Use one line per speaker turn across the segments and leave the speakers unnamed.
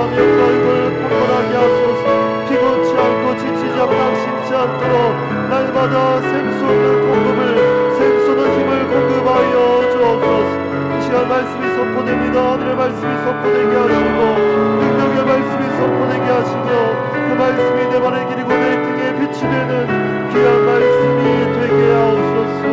마음의 얼굴 강건하게 하소서. 피곤치 않고 지치지 않고 낙심치 않도록 날마다 샘솟는 공급을 샘솟는 힘을 공급하여 주옵소서. 이 시간 말씀이 선포됩니다. 하늘의 말씀이 선포되게 하시고 능력의 말씀이 선포되게 하시며 그 말씀이 내 발의 길이고 내 등에 빛이 되는 귀한 말씀이 되게 하옵소서.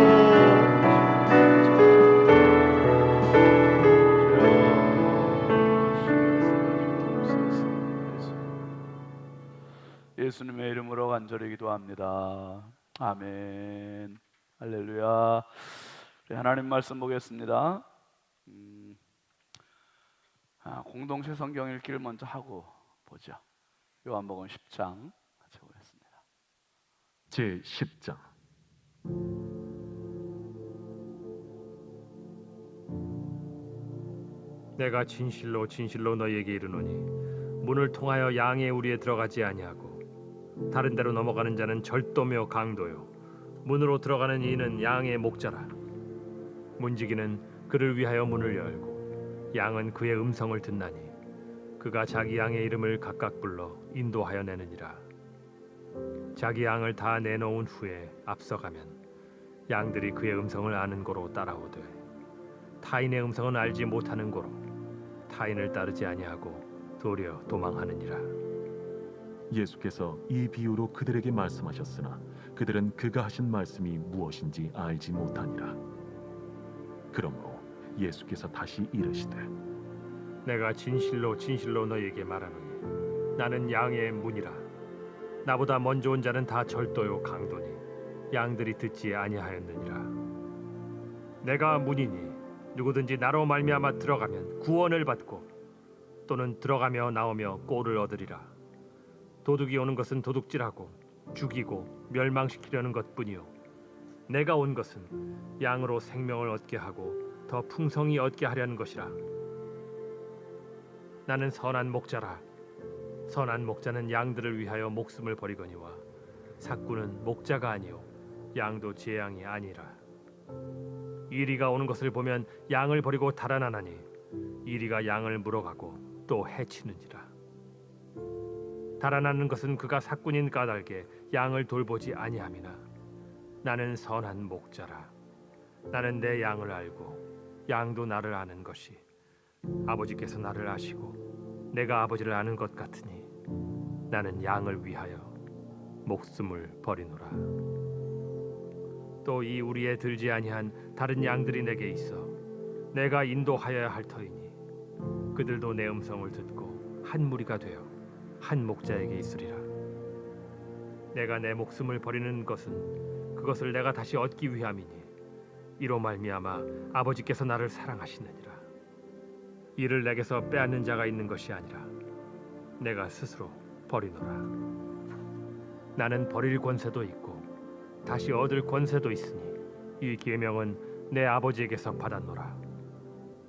예수님의 이름으로 간절히 기도합니다. 아멘. 할렐루야. 우리 하나님 말씀 보겠습니다. 공동체 성경 읽기를 먼저 하고 보죠. 요한복음 10장 같이 보겠습니다.
제 10장.
내가 진실로 진실로 너희에게 이르노니 문을 통하여 양의 우리에 들어가지 아니하고 다른 데로 넘어가는 자는 절도며 강도요 문으로 들어가는 이는 양의 목자라. 문지기는 그를 위하여 문을 열고 양은 그의 음성을 듣나니 그가 자기 양의 이름을 각각 불러 인도하여 내느니라. 자기 양을 다 내놓은 후에 앞서가면 양들이 그의 음성을 아는 고로 따라오되 타인의 음성은 알지 못하는 고로 타인을 따르지 아니하고 도리어 도망하느니라.
예수께서 이 비유로 그들에게 말씀하셨으나 그들은 그가 하신 말씀이 무엇인지 알지 못하니라. 그러므로 예수께서 다시 이르시되
내가 진실로 진실로 너희에게 말하노니 나는 양의 문이라. 나보다 먼저 온 자는 다 절도요 강도니 양들이 듣지 아니하였느니라. 내가 문이니 누구든지 나로 말미암아 들어가면 구원을 받고 또는 들어가며 나오며 꼴을 얻으리라. 도둑이 오는 것은 도둑질하고 죽이고 멸망시키려는 것뿐이요 내가 온 것은 양으로 생명을 얻게 하고 더 풍성히 얻게 하려는 것이라. 나는 선한 목자라. 선한 목자는 양들을 위하여 목숨을 버리거니와 삭구는 목자가 아니요 양도 제 양이 아니라. 이리가 오는 것을 보면 양을 버리고 달아나나니 이리가 양을 물어가고 또 해치느니라. 달아나는 것은 그가 삭군인 까닭에 양을 돌보지 아니함이나 나는 선한 목자라. 나는 내 양을 알고 양도 나를 아는 것이 아버지께서 나를 아시고 내가 아버지를 아는 것 같으니 나는 양을 위하여 목숨을 버리노라. 또 이 우리에 들지 아니한 다른 양들이 내게 있어 내가 인도하여야 할 터이니 그들도 내 음성을 듣고 한 무리가 되어 한 목자에게 있으리라. 내가 내 목숨을 버리는 것은 그것을 내가 다시 얻기 위함이니 이로 말미암아 아버지께서 나를 사랑하시느니라. 이를 내게서 빼앗는 자가 있는 것이 아니라 내가 스스로 버리노라. 나는 버릴 권세도 있고 다시 얻을 권세도 있으니 이 계명은 내 아버지에게서 받았노라.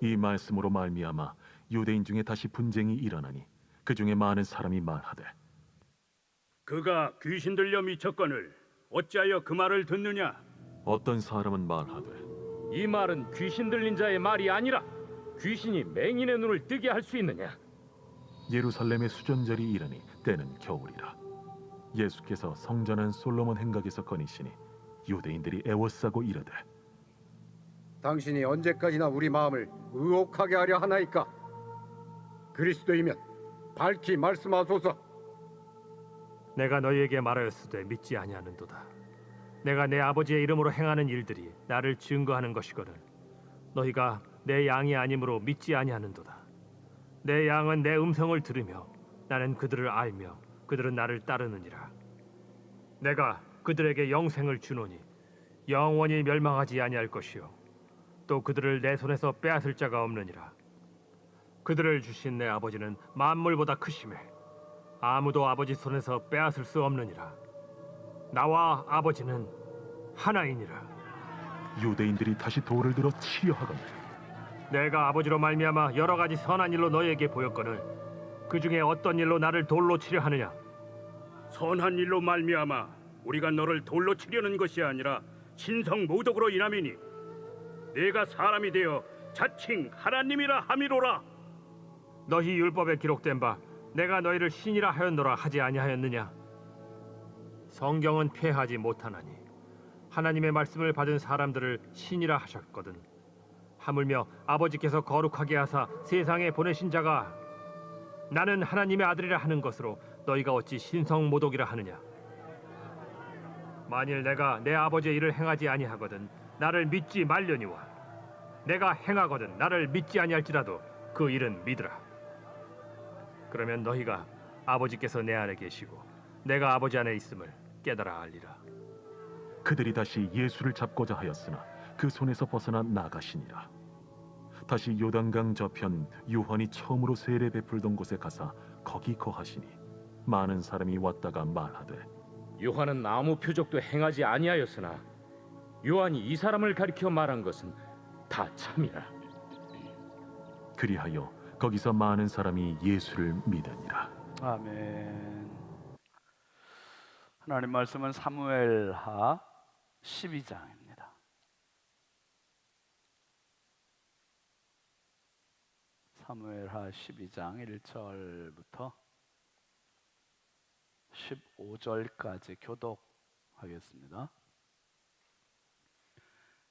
이 말씀으로 말미암아 유대인 중에 다시 분쟁이 일어나니 그 중에 많은 사람이 말하되
그가 귀신 들려 미쳤거늘 어찌하여 그 말을 듣느냐?
어떤 사람은 말하되
이 말은 귀신 들린 자의 말이 아니라 귀신이 맹인의 눈을 뜨게 할 수 있느냐?
예루살렘의 수전절이 이르니 때는 겨울이라. 예수께서 성전한 솔로몬 행각에서 거니시니 유대인들이 애워싸고 이르되
당신이 언제까지나 우리 마음을 의혹하게 하려 하나이까? 그리스도이면 밝히 말씀하소서.
내가 너희에게 말하였으되 믿지 아니하는도다. 내가 내 아버지의 이름으로 행하는 일들이 나를 증거하는 것이거늘 너희가 내 양이 아니므로 믿지 아니하는도다. 내 양은 내 음성을 들으며 나는 그들을 알며 그들은 나를 따르느니라. 내가 그들에게 영생을 주노니 영원히 멸망하지 아니할 것이요 또 그들을 내 손에서 빼앗을 자가 없느니라. 그들을 주신 내 아버지는 만물보다 크심에 아무도 아버지 손에서 빼앗을 수 없느니라. 나와 아버지는 하나이니라.
유대인들이 다시 돌을 들어 치려 하거늘
내가 아버지로 말미암아 여러 가지 선한 일로 너희에게 보였거늘 그 중에 어떤 일로 나를 돌로 치려 하느냐?
선한 일로 말미암아 우리가 너를 돌로 치려는 것이 아니라 신성 모독으로 인함이니 내가 사람이 되어 자칭 하나님이라 함이로라.
너희 율법에 기록된 바 내가 너희를 신이라 하였노라 하지 아니하였느냐? 성경은 폐하지 못하나니 하나님의 말씀을 받은 사람들을 신이라 하셨거든. 하물며 아버지께서 거룩하게 하사 세상에 보내신 자가 나는 하나님의 아들이라 하는 것으로 너희가 어찌 신성모독이라 하느냐? 만일 내가 내 아버지의 일을 행하지 아니하거든 나를 믿지 말려니와 내가 행하거든 나를 믿지 아니할지라도 그 일은 믿으라. 그러면 너희가 아버지께서 내 안에 계시고 내가 아버지 안에 있음을 깨달아 알리라.
그들이 다시 예수를 잡고자 하였으나 그 손에서 벗어나 나가시니라. 다시 요단강 저편 요한이 처음으로 세례 베풀던 곳에 가사 거기 거하시니 많은 사람이 왔다가 말하되
요한은 아무 표적도 행하지 아니하였으나 요한이 이 사람을 가리켜 말한 것은 다 참이라.
그리하여 거기서 많은 사람이 예수를 믿으니라.
아멘. 하나님 말씀은 사무엘하 12장입니다. 사무엘하 12장 1절부터 15절까지 교독하겠습니다.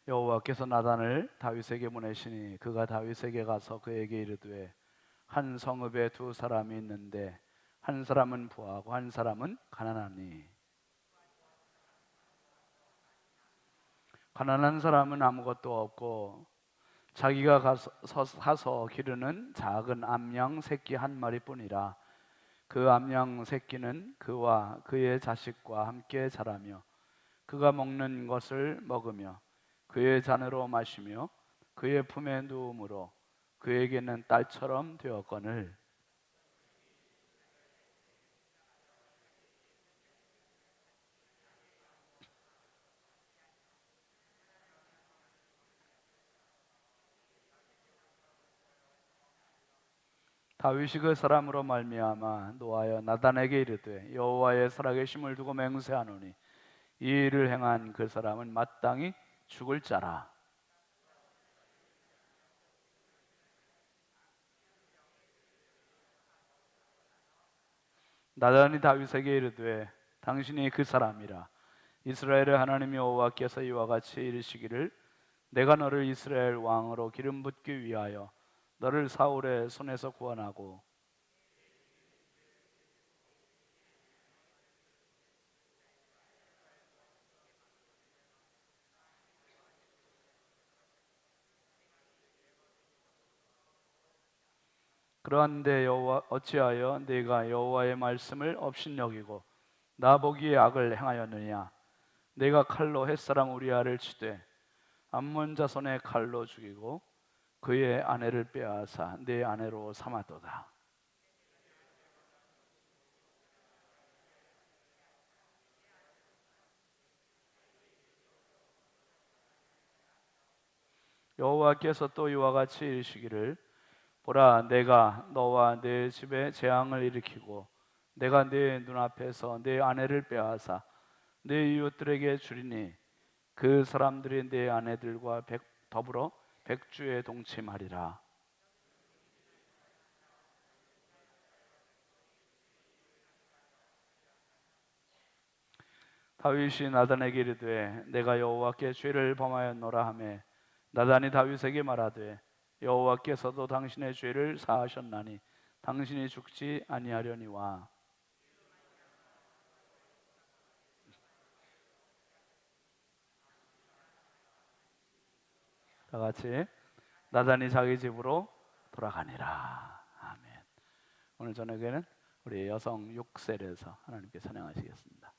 여호와께서 나단을 다윗에게 보내시니 그가 다윗에게 가서 그에게 이르되 한 성읍에 두 사람이 있는데 한 사람은 부하고 한 사람은 가난하니 가난한 사람은 아무것도 없고 자기가 사서 기르는 작은 암양 새끼 한 마리뿐이라. 그 암양 새끼는 그와 그의 자식과 함께 자라며 그가 먹는 것을 먹으며 그의 잔으로 마시며 그의 품에 누움으로 그에게는 딸처럼 되었거늘 다윗이 그 사람으로 말미암아 노하여 나단에게 이르되 여호와의 살아계심을 두고 맹세하노니 이 일을 행한 그 사람은 마땅히 죽을 자라. 나단이 다윗에게 이르되 당신이 그 사람이라. 이스라엘의 하나님 여호와께서 이와 같이 이르시기를 내가 너를 이스라엘 왕으로 기름 붓기 위하여 너를 사울의 손에서 구원하고 그런데 어찌하여 네가 여호와의 말씀을 업신여기고 나 보기에 악을 행하였느냐? 네가 칼로 햇사람 우리아를 치되 암몬 자손의 칼로 죽이고 그의 아내를 빼앗아 네 아내로 삼았도다. 여호와께서 또 이와 같이 이르시기를 보라 내가 너와 네 집에 재앙을 일으키고 내가 네 눈앞에서 네 아내를 빼앗아 네 이웃들에게 주리니 그 사람들이 네 아내들과 더불어 백주에 동침하리라. 다윗이 나단에게 이르되 내가 여호와께 죄를 범하였노라 하매 나단이 다윗에게 말하되 여호와께서도 당신의 죄를 사하셨나니 당신이 죽지 아니하려니와. 다 같이 나단이 자기 집으로 돌아가니라. 아멘. 오늘 저녁에는 우리 여성 6셀에서 하나님께 찬양하시겠습니다.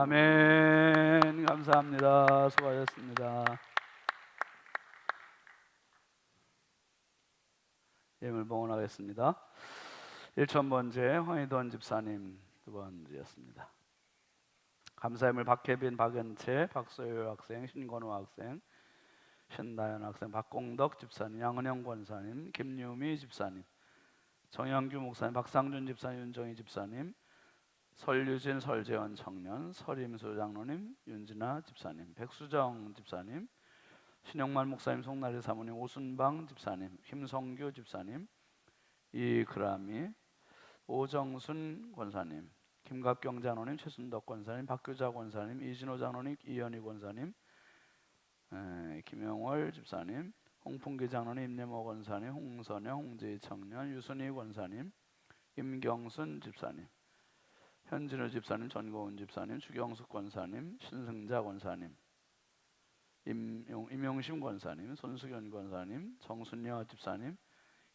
아멘. 감사합니다. 수고하셨습니다. 예물 봉헌하겠습니다. 1,000번째 황희돈 집사님 2번째였습니다. 감사예물 박혜빈, 박연채, 박소율 학생, 신건우 학생, 신다연 학생, 박공덕 집사님, 양은영 권사님, 김유미 집사님, 정영규 목사님, 박상준 집사님, 윤정희 집사님, 설유진, 설재원 청년, 설임수 장로님, 윤진아 집사님, 백수정 집사님, 신영만 목사님, 송나리 사모님, 오순방 집사님, 김성규 집사님, 이그라미, 오정순 권사님, 김갑경 장로님, 최순덕 권사님, 박규자 권사님, 이진호 장로님, 이현희 권사님, 김영월 집사님, 홍풍기 장로님, 임내모 권사님, 홍선영, 홍재희 청년, 유순희 권사님, 임경순 집사님, 현진우 집사님, 전고은 집사님, 주경숙 권사님, 신승자 권사님, 임용심 권사님, 손수견 권사님, 정순여 집사님,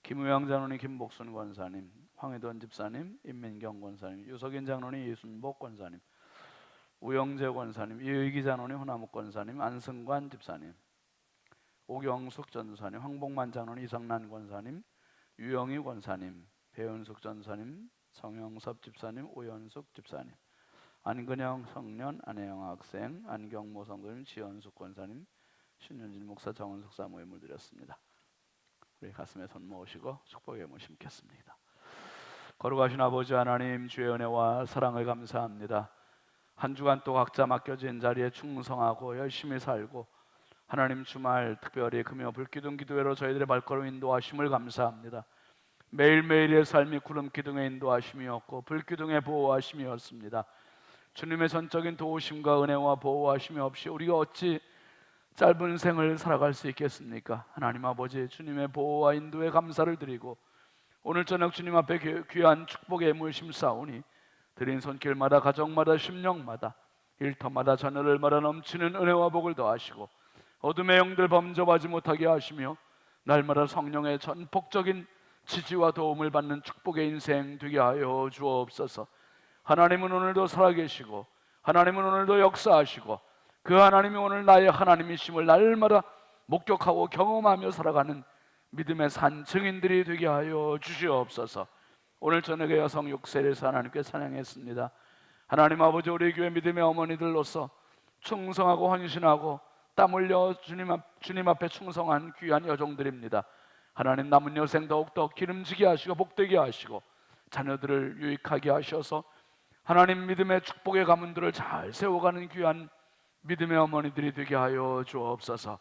김우영 장로님, 김복순 권사님, 황혜돈 집사님, 임민경 권사님, 유석인 장로님, 이순복 권사님, 우영재 권사님, 이의기 장로님, 호나무 권사님, 안승관 집사님, 오경숙 전사님, 황복만 장로님, 이성란 권사님, 유영희 권사님, 배은숙 전사님, 정영섭 집사님, 오연숙 집사님, 안근영 성년, 안혜영 학생, 안경모 성도님, 지연숙 권사님, 신윤진 목사, 정은숙 사모 예물 드렸습니다. 우리 가슴에 손 모으시고 축복의 예물 심겠습니다. 거룩하신 아버지 하나님, 주의 은혜와 사랑을 감사합니다. 한 주간 또 각자 맡겨진 자리에 충성하고 열심히 살고 하나님 주말 특별히 금요 불기둥 기도회로 저희들의 발걸음 인도하심을 감사합니다. 매일매일의 삶이 구름 기둥의 인도하심이었고 불기둥의 보호하심이었습니다. 주님의 전적인 도우심과 은혜와 보호하심이 없이 우리가 어찌 짧은 생을 살아갈 수 있겠습니까? 하나님 아버지, 주님의 보호와 인도에 감사를 드리고 오늘 저녁 주님 앞에 귀한 축복의 예물 심사오니 드린 손길마다 가정마다 심령마다 일터마다 자녀들마다 넘치는 은혜와 복을 더하시고 어둠의 영들 범접하지 못하게 하시며 날마다 성령의 전폭적인 지지와 도움을 받는 축복의 인생 되게 하여 주옵소서. 하나님은 오늘도 살아계시고 하나님은 오늘도 역사하시고 그 하나님이 오늘 나의 하나님이심을 날마다 목격하고 경험하며 살아가는 믿음의 산 증인들이 되게 하여 주시옵소서. 오늘 저녁에 여성 6세례에서 하나님께 찬양했습니다. 하나님 아버지, 우리 교회 믿음의 어머니들로서 충성하고 헌신하고 땀 흘려 주님 앞에 충성한 귀한 여종들입니다. 하나님 남은 여생 더욱더 기름지게 하시고 복되게 하시고 자녀들을 유익하게 하셔서 하나님 믿음의 축복의 가문들을 잘 세워가는 귀한 믿음의 어머니들이 되게 하여 주옵소서.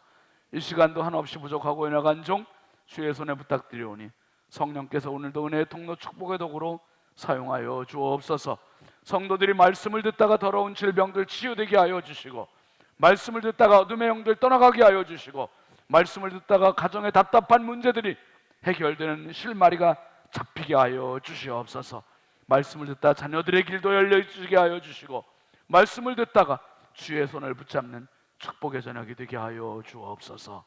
이 시간도 한없이 부족하고 연약한 종 주의 손에 부탁드리오니 성령께서 오늘도 은혜의 통로 축복의 도구로 사용하여 주옵소서. 성도들이 말씀을 듣다가 더러운 질병들 치유되게 하여 주시고 말씀을 듣다가 어둠의 영들 떠나가게 하여 주시고 말씀을 듣다가 가정의 답답한 문제들이 해결되는 실마리가 잡히게 하여 주시옵소서. 말씀을 듣다 자녀들의 길도 열려주게 하여 주시고 말씀을 듣다가 주의 손을 붙잡는 축복의 저녁이 되게 하여 주옵소서.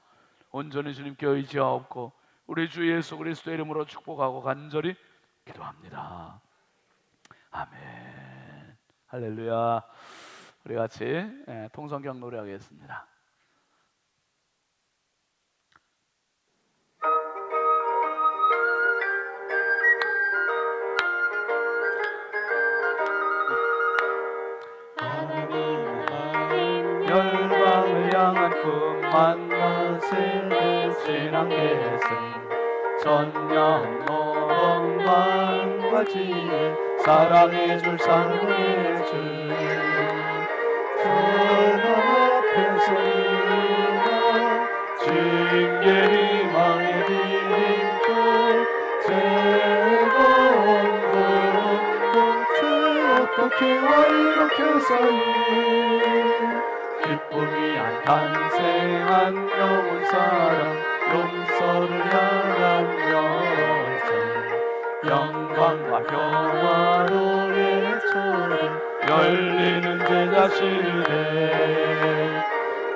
온전히 주님께 의지하옵고 우리 주 예수 그리스도의 이름으로 축복하고 간절히 기도합니다. 아멘. 할렐루야. 우리 같이 통성경 노래하겠습니다. 열방을 향한 꿈만 거칠 대신한 계승 전년 모범만과 지혜 사랑해 줄 사랑해 줄 전원 앞에 서리나 징계 희망의 빈돌 즐거운 공동체 어떻게 와 이렇게 쌓인 기쁨이 한 탄생한 영혼 사랑 용서를 향한 열정 영광과 평화로의 초대 열리는 제자시대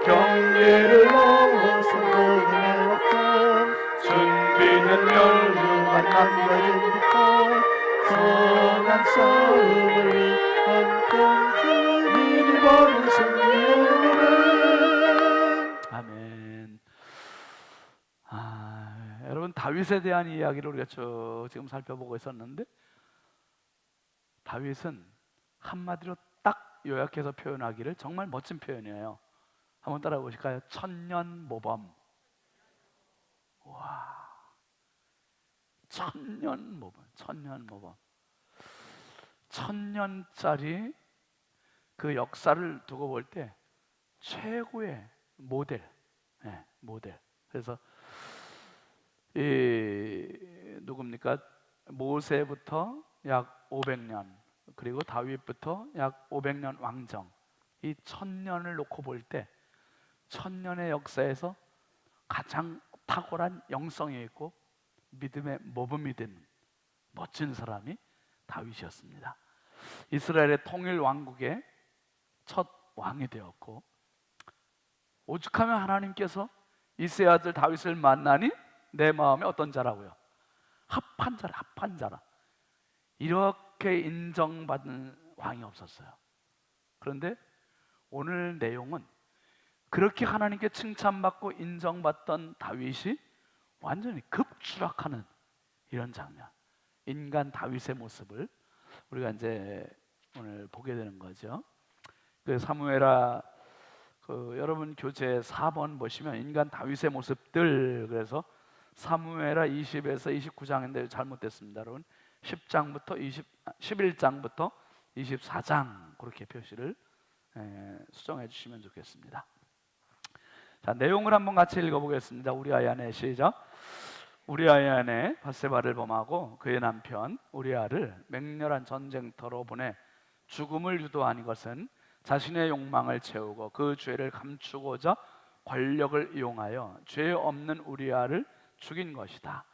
경계를 넘어서 모든의 확장 준비된 멸류관 남겨진 듯한 선한 싸움을 위한 경주 믿음
영광은 승리하네.
아멘. 여러분 다윗에 대한 이야기를 우리가 지금 살펴보고 있었는데 다윗은 한마디로 딱 요약해서 표현하기를 정말 멋진 표현이에요. 한번 따라 보실까요? 천년모범. 와, 천년모범, 천년모범. 1000년짜리 그 역사를 두고 볼 때 최고의 모델, 모델. 그래서 누굽니까? 모세부터 약 500년, 그리고 다윗부터 약 500년 왕정. 이 1000년을 놓고 볼 때 1000년의 역사에서 가장 탁월한 영성이 있고 믿음의 모범이 된 멋진 사람이 다윗이었습니다. 이스라엘의 통일 왕국의 첫 왕이 되었고, 오죽하면 하나님께서 이새의 아들 다윗을 만나니 내 마음에 어떤 자라고요? 합한 자라, 합한 자라. 이렇게 인정받은 왕이 없었어요. 그런데 오늘 내용은 그렇게 하나님께 칭찬받고 인정받던 다윗이 완전히 급추락하는 이런 장면, 인간 다윗의 모습을 우리가 이제 오늘 보게 되는 거죠. 그 사무엘하 여러분 교재 4번 보시면 인간 다윗의 모습들, 그래서 사무엘하 20에서 29장인데 잘못됐습니다. 여러분 11장부터 24장 그렇게 표시를 수정해 주시면 좋겠습니다. 자, 내용을 한번 같이 읽어보겠습니다. 우리아의 아내 시작. 우리아의 아내 밧세바를 범하고 그의 남편 우리아를 맹렬한 전쟁터로 보내 죽음을 유도한 이것은 자신의 욕망을 채우고 그 죄를 감추고자 권력을 이용하여 죄 없는 우리아를 죽인 것이다.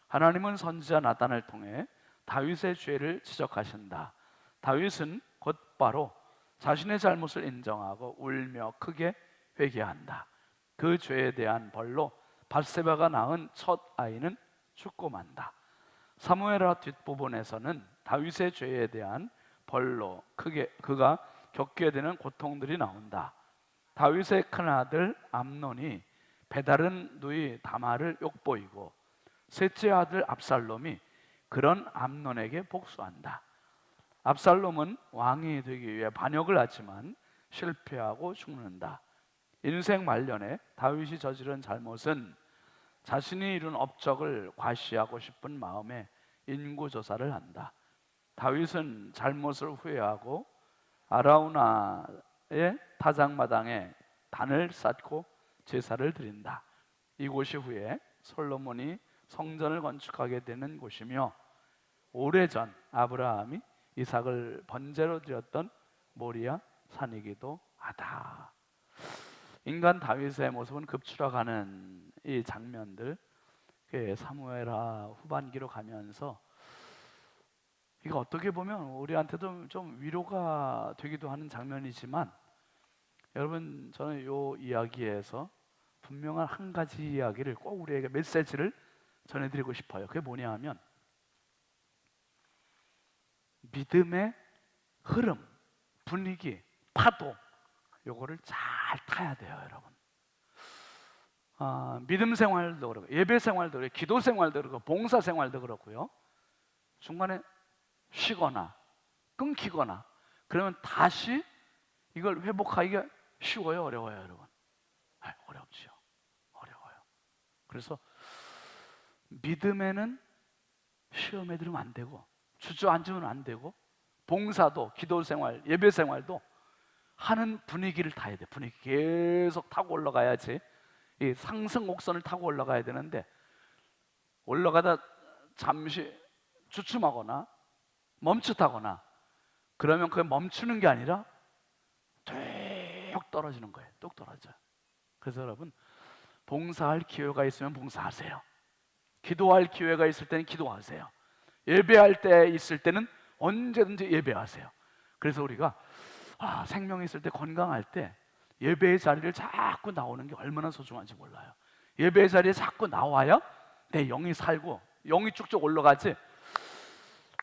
하나님은 선지자 나단을 통해 다윗의 죄를 지적하신다. 다윗은 곧바로 자신의 잘못을 인정하고 울며 크게 회개한다. 그 죄에 대한 벌로 밧세바가 낳은 첫 아이는 죽고 만다. 사무엘하 뒷부분에서는 다윗의 죄에 대한 벌로 그가 겪게 되는 고통들이 나온다. 다윗의 큰아들 암논이 배다른 누이 다말을 욕보이고 셋째 아들 압살롬이 그런 암논에게 복수한다. 압살롬은 왕이 되기 위해 반역을 하지만 실패하고 죽는다. 인생 말년에 다윗이 저지른 잘못은 자신이 이룬 업적을 과시하고 싶은 마음에 인구조사를 한다. 다윗은 잘못을 후회하고 아라우나의 타작마당에 단을 쌓고 제사를 드린다. 이곳이 후에 솔로몬이 성전을 건축하게 되는 곳이며 오래전 아브라함이 이삭을 번제로 드렸던 모리아 산이기도 하다. 인간 다윗의 모습은 급추락하는 이 장면들, 사무엘하 후반기로 가면서 이거 어떻게 보면 우리한테도 좀 위로가 되기도 하는 장면이지만, 여러분 저는 이 이야기에서 분명한 한 가지 이야기를 꼭 우리에게 메시지를 전해드리고 싶어요. 그게 뭐냐 하면 믿음의 흐름, 분위기, 파도, 요거를 잘 타야 돼요, 여러분. 믿음 생활도 그렇고 예배 생활도 그렇고 기도 생활도 그렇고 봉사 생활도 그렇고요. 중간에 쉬거나 끊기거나 그러면 다시 이걸 회복하기가 쉬워요, 어려워요, 여러분? 어렵죠. 어려워요. 그래서 믿음에는 시험에 들으면 안 되고 주저앉으면 안 되고 봉사도 기도 생활 예배 생활도 하는 분위기를 타야 돼. 분위기 계속 타고 올라가야지. 이 상승 곡선을 타고 올라가야 되는데 올라가다 잠시 주춤하거나 멈칫하거나 그러면 그게 멈추는 게 아니라 뚝 떨어지는 거예요. 뚝 떨어져요. 그래서 여러분 봉사할 기회가 있으면 봉사하세요. 기도할 기회가 있을 때는 기도하세요. 예배할 때 있을 때는 언제든지 예배하세요. 그래서 우리가 생명이 있을 때 건강할 때 예배의 자리를 자꾸 나오는 게 얼마나 소중한지 몰라요. 예배의 자리에 자꾸 나와야 내 영이 살고 영이 쭉쭉 올라가지.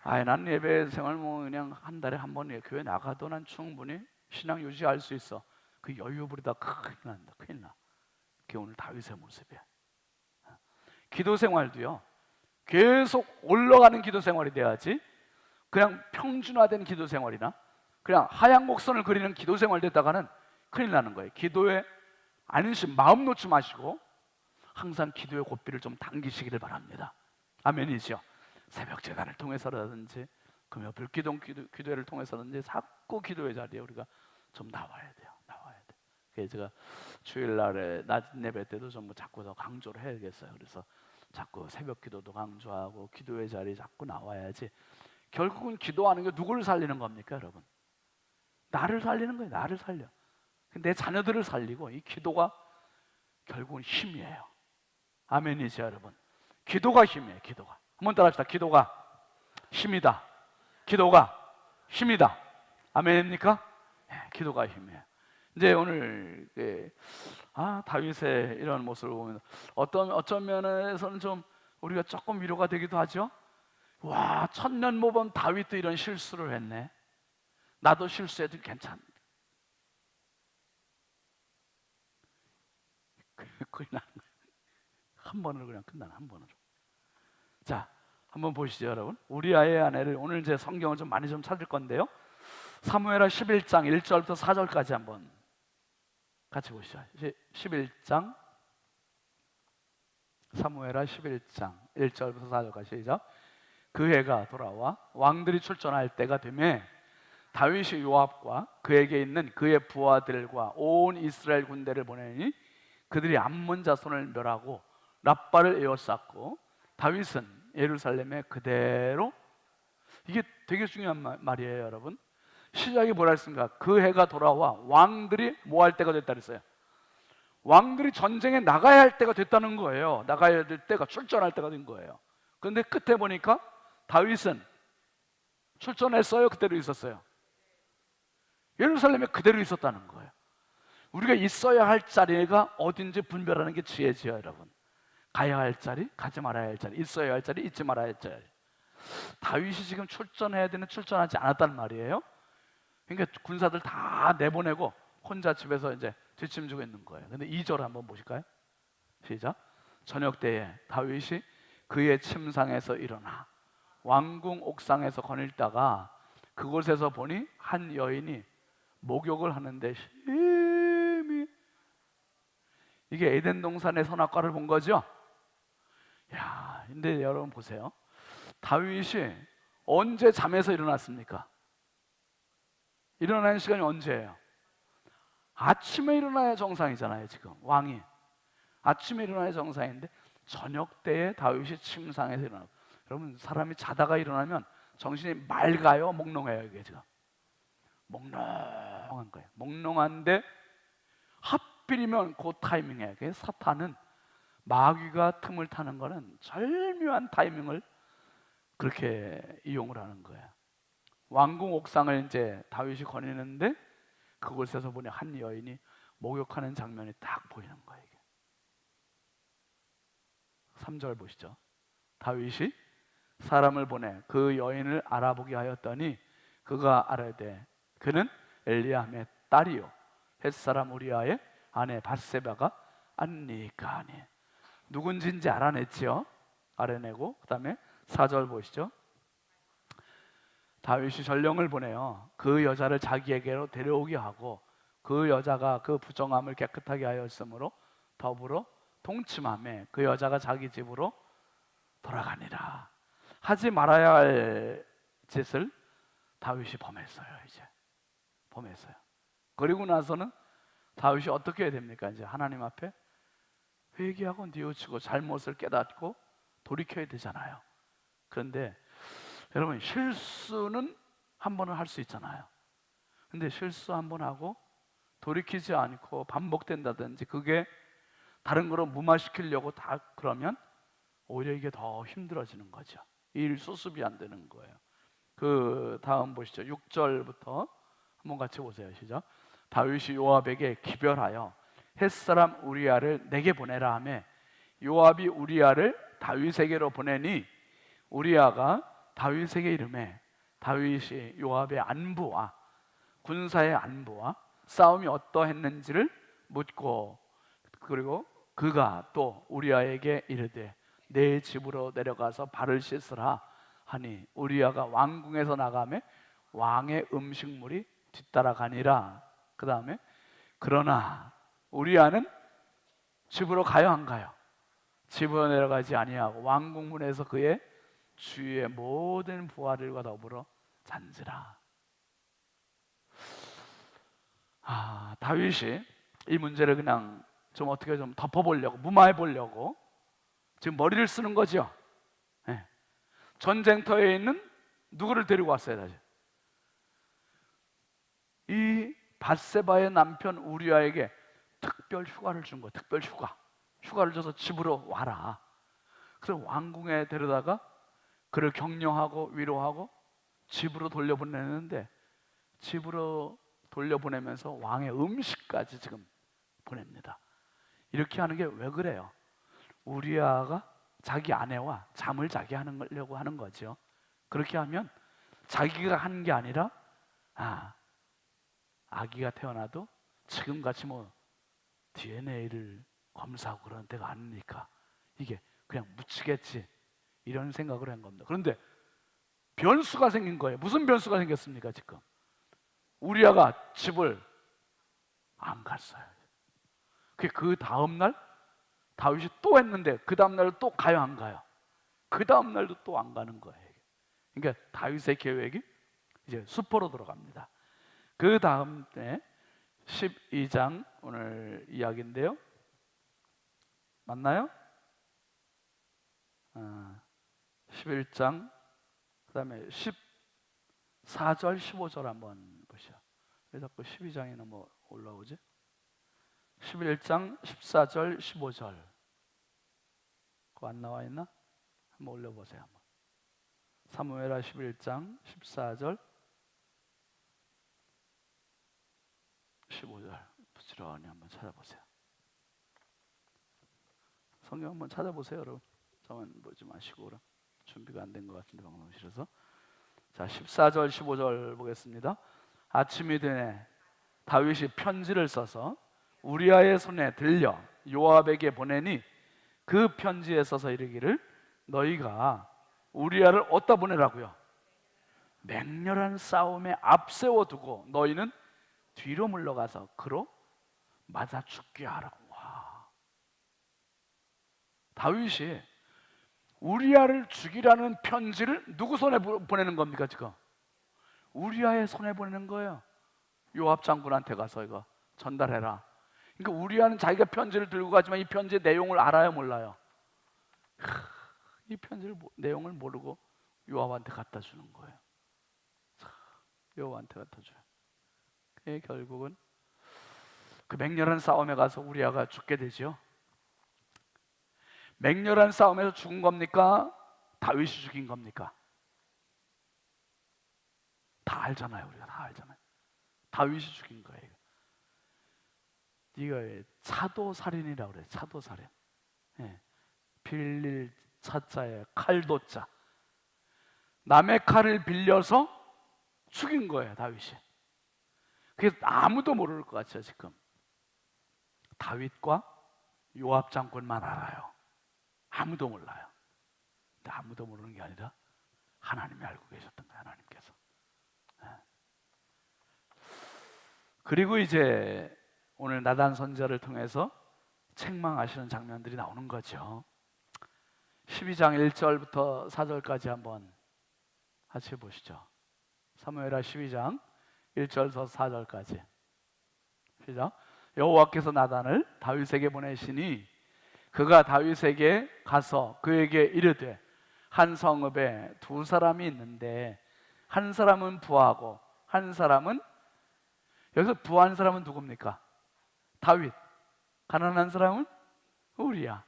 난 예배 생활 그냥 한 달에 한 번 교회 나가도 난 충분히 신앙 유지할 수 있어. 그 여유 부리다 큰일 난다. 큰일 나. 그게 오늘 다윗의 모습이야. 기도 생활도요, 계속 올라가는 기도 생활이 돼야지, 그냥 평준화된 기도 생활이나 그냥 하향 곡선을 그리는 기도 생활 됐다가는 큰일 나는 거예요. 기도에 안심, 마음 놓지 마시고 항상 기도의 고삐를 좀 당기시기를 바랍니다. 아멘이죠. 새벽 제단을 통해서라든지 금요 기도회를 통해서든지 자꾸 기도의 자리에 우리가 좀 나와야 돼요. 나와야 돼. 그래서 제가 주일날에 낮 예배 때도 좀 자꾸 더 강조를 해야겠어요. 그래서 자꾸 새벽 기도도 강조하고 기도의 자리에 자꾸 나와야지. 결국은 기도하는 게 누구를 살리는 겁니까, 여러분? 나를 살리는 거예요. 나를 살려. 내 자녀들을 살리고, 이 기도가 결국은 힘이에요. 아멘이죠, 여러분. 기도가 힘이에요. 기도가. 한번 따라합시다. 기도가 힘이다. 기도가 힘이다. 아멘입니까? 네, 기도가 힘이에요. 이제 오늘 다윗의 이런 모습을 보면 어떤 면에서는 좀 우리가 조금 위로가 되기도 하죠. 와, 천년 모범 다윗도 이런 실수를 했네. 나도 실수해도 괜찮네. 큰일 나는 거예요. 한 번으로 그냥 끝나는, 한 번으로. 자, 한번 보시죠, 여러분. 우리아의 아내를, 오늘 제 성경을 좀 많이 좀 찾을 건데요, 사무엘하 11장 1절부터 4절까지 한번 같이 보시죠. 11장, 사무엘하 11장 1절부터 4절까지 시작. 그 해가 돌아와 왕들이 출전할 때가 되매 다윗이 요압과 그에게 있는 그의 부하들과 온 이스라엘 군대를 보내니 그들이 암몬 자손을 멸하고 랍바를 에워쌌고 다윗은 예루살렘에 그대로, 이게 되게 중요한 말이에요, 여러분. 시작이 뭐라 했습니까? 그 해가 돌아와 왕들이 뭐 할 때가 됐다 그랬어요. 왕들이 전쟁에 나가야 할 때가 됐다는 거예요. 나가야 될 때가, 출전할 때가 된 거예요. 그런데 끝에 보니까 다윗은 출전했어요? 그대로 있었어요? 예루살렘에 그대로 있었다는 거예요. 우리가 있어야 할 자리가 어딘지 분별하는 게 지혜지요, 여러분. 가야 할 자리, 가지 말아야 할 자리, 있어야 할 자리, 있지 말아야 할 자리. 다윗이 지금 출전해야 되는, 출전하지 않았단 말이에요. 그러니까 군사들 다 내보내고 혼자 집에서 이제 뒷짐지고 있는 거예요. 근데 2절 한번 보실까요? 시작. 저녁 때에 다윗이 그의 침상에서 일어나 왕궁 옥상에서 거닐다가 그곳에서 보니 한 여인이 목욕을 하는데 심히, 이게 에덴 동산의 선악과를 본 거죠. 야, 근데 여러분 보세요. 다윗이 언제 잠에서 일어났습니까? 일어나는 시간이 언제예요? 아침에 일어나야 정상이잖아요. 지금 왕이 아침에 일어나야 정상인데 저녁 때에 다윗이 침상에서 일어나고. 여러분, 사람이 자다가 일어나면 정신이 맑아요, 몽롱해요? 이게 지금 몽롱한 거예요. 몽롱한데 하필이면 그 타이밍에, 사탄은 마귀가 틈을 타는 거는 절묘한 타이밍을 그렇게 이용을 하는 거예요. 왕궁 옥상을 이제 다윗이 거니는데 그곳에서 보니 한 여인이 목욕하는 장면이 딱 보이는 거예요. 이게. 3절 보시죠. 다윗이 사람을 보내 그 여인을 알아보게 하였더니 그가 아뢰되 그는 엘리암의 딸이요 햇사람 우리아의 아내 밧세바가 안니까 하니. 누군지 이제 알아냈지요. 알아내고 그 다음에 4절 보시죠. 다윗이 전령을 보내요. 그 여자를 자기에게로 데려오게 하고 그 여자가 그 부정함을 깨끗하게 하였으므로 더불어 동침하며 그 여자가 자기 집으로 돌아가니라. 하지 말아야 할 짓을 다윗이 범했어요. 이제 범했어요. 그리고 나서는 다윗이 어떻게 해야 됩니까? 이제 하나님 앞에 회개하고 뉘우치고 잘못을 깨닫고 돌이켜야 되잖아요. 그런데 여러분, 실수는 한 번은 할 수 있잖아요. 근데 실수 한 번 하고 돌이키지 않고 반복된다든지 그게 다른 거로 무마시키려고 다 그러면 오히려 이게 더 힘들어지는 거죠. 일 수습이 안 되는 거예요. 그 다음 보시죠. 6절부터 한번 같이 보세요. 시작. 다윗이 요압에게 기별하여 햇사람 우리아를 내게 보내라 하매 요압이 우리아를 다윗에게로 보내니 우리아가 다윗에게 이르매 다윗이 요압의 안부와 군사의 안부와 싸움이 어떠했는지를 묻고, 그리고 그가 또 우리아에게 이르되 내 집으로 내려가서 발을 씻으라 하니 우리아가 왕궁에서 나가매 왕의 음식물이 뒤따라가니라. 그 다음에 그러나 우리아는 집으로 가요 안 가요? 집으로 내려가지 아니하고 왕궁문에서 그의 주위의 모든 부하들과 더불어 잔지라. 다윗이 이 문제를 그냥 좀 어떻게 좀 덮어보려고, 무마해 보려고 지금 머리를 쓰는 거죠. 네. 전쟁터에 있는 누구를 데리고 왔어요 다시? 이 밧세바의 남편 우리아에게 특별 휴가를 준 거예요. 특별 휴가를 줘서 집으로 와라. 그래서 왕궁에 데려다가 그를 격려하고 위로하고 집으로 돌려보내는데, 집으로 돌려보내면서 왕의 음식까지 지금 보냅니다. 이렇게 하는 게 왜 그래요? 우리아가 자기 아내와 잠을 자게 하려고 하는 거죠. 그렇게 하면 자기가 한 게 아니라 아기가 태어나도 지금같이 뭐 DNA를 검사하고 그런 데가 아니니까 이게 그냥 묻히겠지, 이런 생각을 한 겁니다. 그런데 변수가 생긴 거예요. 무슨 변수가 생겼습니까? 지금 우리아가 집을 안 갔어요. 그 다음날 다윗이 또 했는데 그 다음날 또 가요 안 가요? 그 다음날도 또 안 가는 거예요. 그러니까 다윗의 계획이 이제 수포로 들어갑니다. 그 다음 때 12장 오늘 이야기인데요. 맞나요? 11장 그 다음에 14절 15절 한번 보시죠. 왜 자꾸 12장에는 뭐 올라오지? 11장 14절 15절 그거 안 나와 있나? 한번 올려보세요. 사무엘하 11장 14절 15절 부지런히 한번 찾아보세요. 성경 한번 찾아보세요 여러분. 저만 보지 마시고. 그럼 준비가 안 된 것 같은데 방송실에서. 자, 14절 15절 보겠습니다. 아침이 되네 다윗이 편지를 써서 우리아의 손에 들려 요압에게 보내니 그 편지에 써서 이르기를 너희가 우리아를 어디다 보내라고요? 맹렬한 싸움에 앞세워 두고 너희는 뒤로 물러가서 그로 맞아 죽게 하라고. 다윗이 우리아를 죽이라는 편지를 누구 손에 보내는 겁니까 지금? 우리아의 손에 보내는 거예요. 요압 장군한테 가서 이거 전달해라. 그러니까 우리아는 자기가 편지를 들고 가지만 이 편지의 내용을 알아요 몰라요? 이 편지를 내용을 모르고 요압한테 갖다 주는 거예요. 요압한테 갖다 줘요. 결국은 그 맹렬한 싸움에 가서 우리아가 죽게 되죠. 맹렬한 싸움에서 죽은 겁니까? 다윗이 죽인 겁니까? 다 알잖아요. 우리가 다 알잖아요. 다윗이 죽인 거예요. 이거 차도살인이라고 그래요. 차도살인. 예. 빌릴 차자에 칼도자. 남의 칼을 빌려서 죽인 거예요. 다윗이. 그게 아무도 모를 것 같죠 지금. 다윗과 요압 장군만 알아요. 아무도 몰라요. 근데 아무도 모르는 게 아니라 하나님이 알고 계셨던 거예요. 하나님께서. 그리고 이제 오늘 나단 선지자를 통해서 책망하시는 장면들이 나오는 거죠. 12장 1절부터 4절까지 한번 같이 보시죠. 사무엘하 12장 1절부터 4절까지 시작. 여호와께서 나단을 다윗에게 보내시니 그가 다윗에게 가서 그에게 이르되 한 성읍에 두 사람이 있는데 한 사람은 부하고 한 사람은, 여기서 부한 사람은 누굽니까? 다윗. 가난한 사람은 우리야.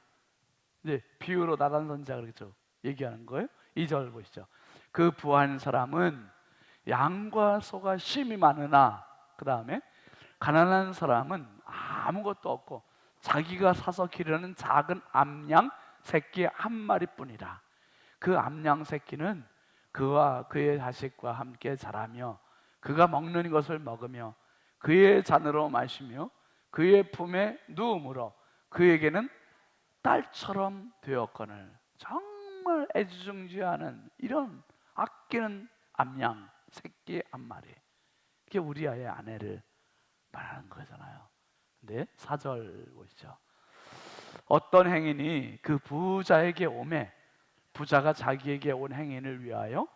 이제 비유로 나단 선지자가 그렇죠 얘기하는 거예요. 2절 보시죠. 그 부한 사람은 양과 소가 심이 많으나, 그 다음에 가난한 사람은 아무것도 없고 자기가 사서 기르는 작은 암양 새끼 한 마리뿐이라. 그 암양 새끼는 그와 그의 자식과 함께 자라며 그가 먹는 것을 먹으며 그의 잔으로 마시며 그의 품에 누움으로 그에게는 딸처럼 되었거늘. 정말 애지중지하는 이런 아끼는 암양 새끼 한 마리, 그게 우리아의 아내를 말하는 거잖아요. 근데 4절 보시죠. 어떤 행인이 그 부자에게 오매 부자가 자기에게 온 행인을 위하여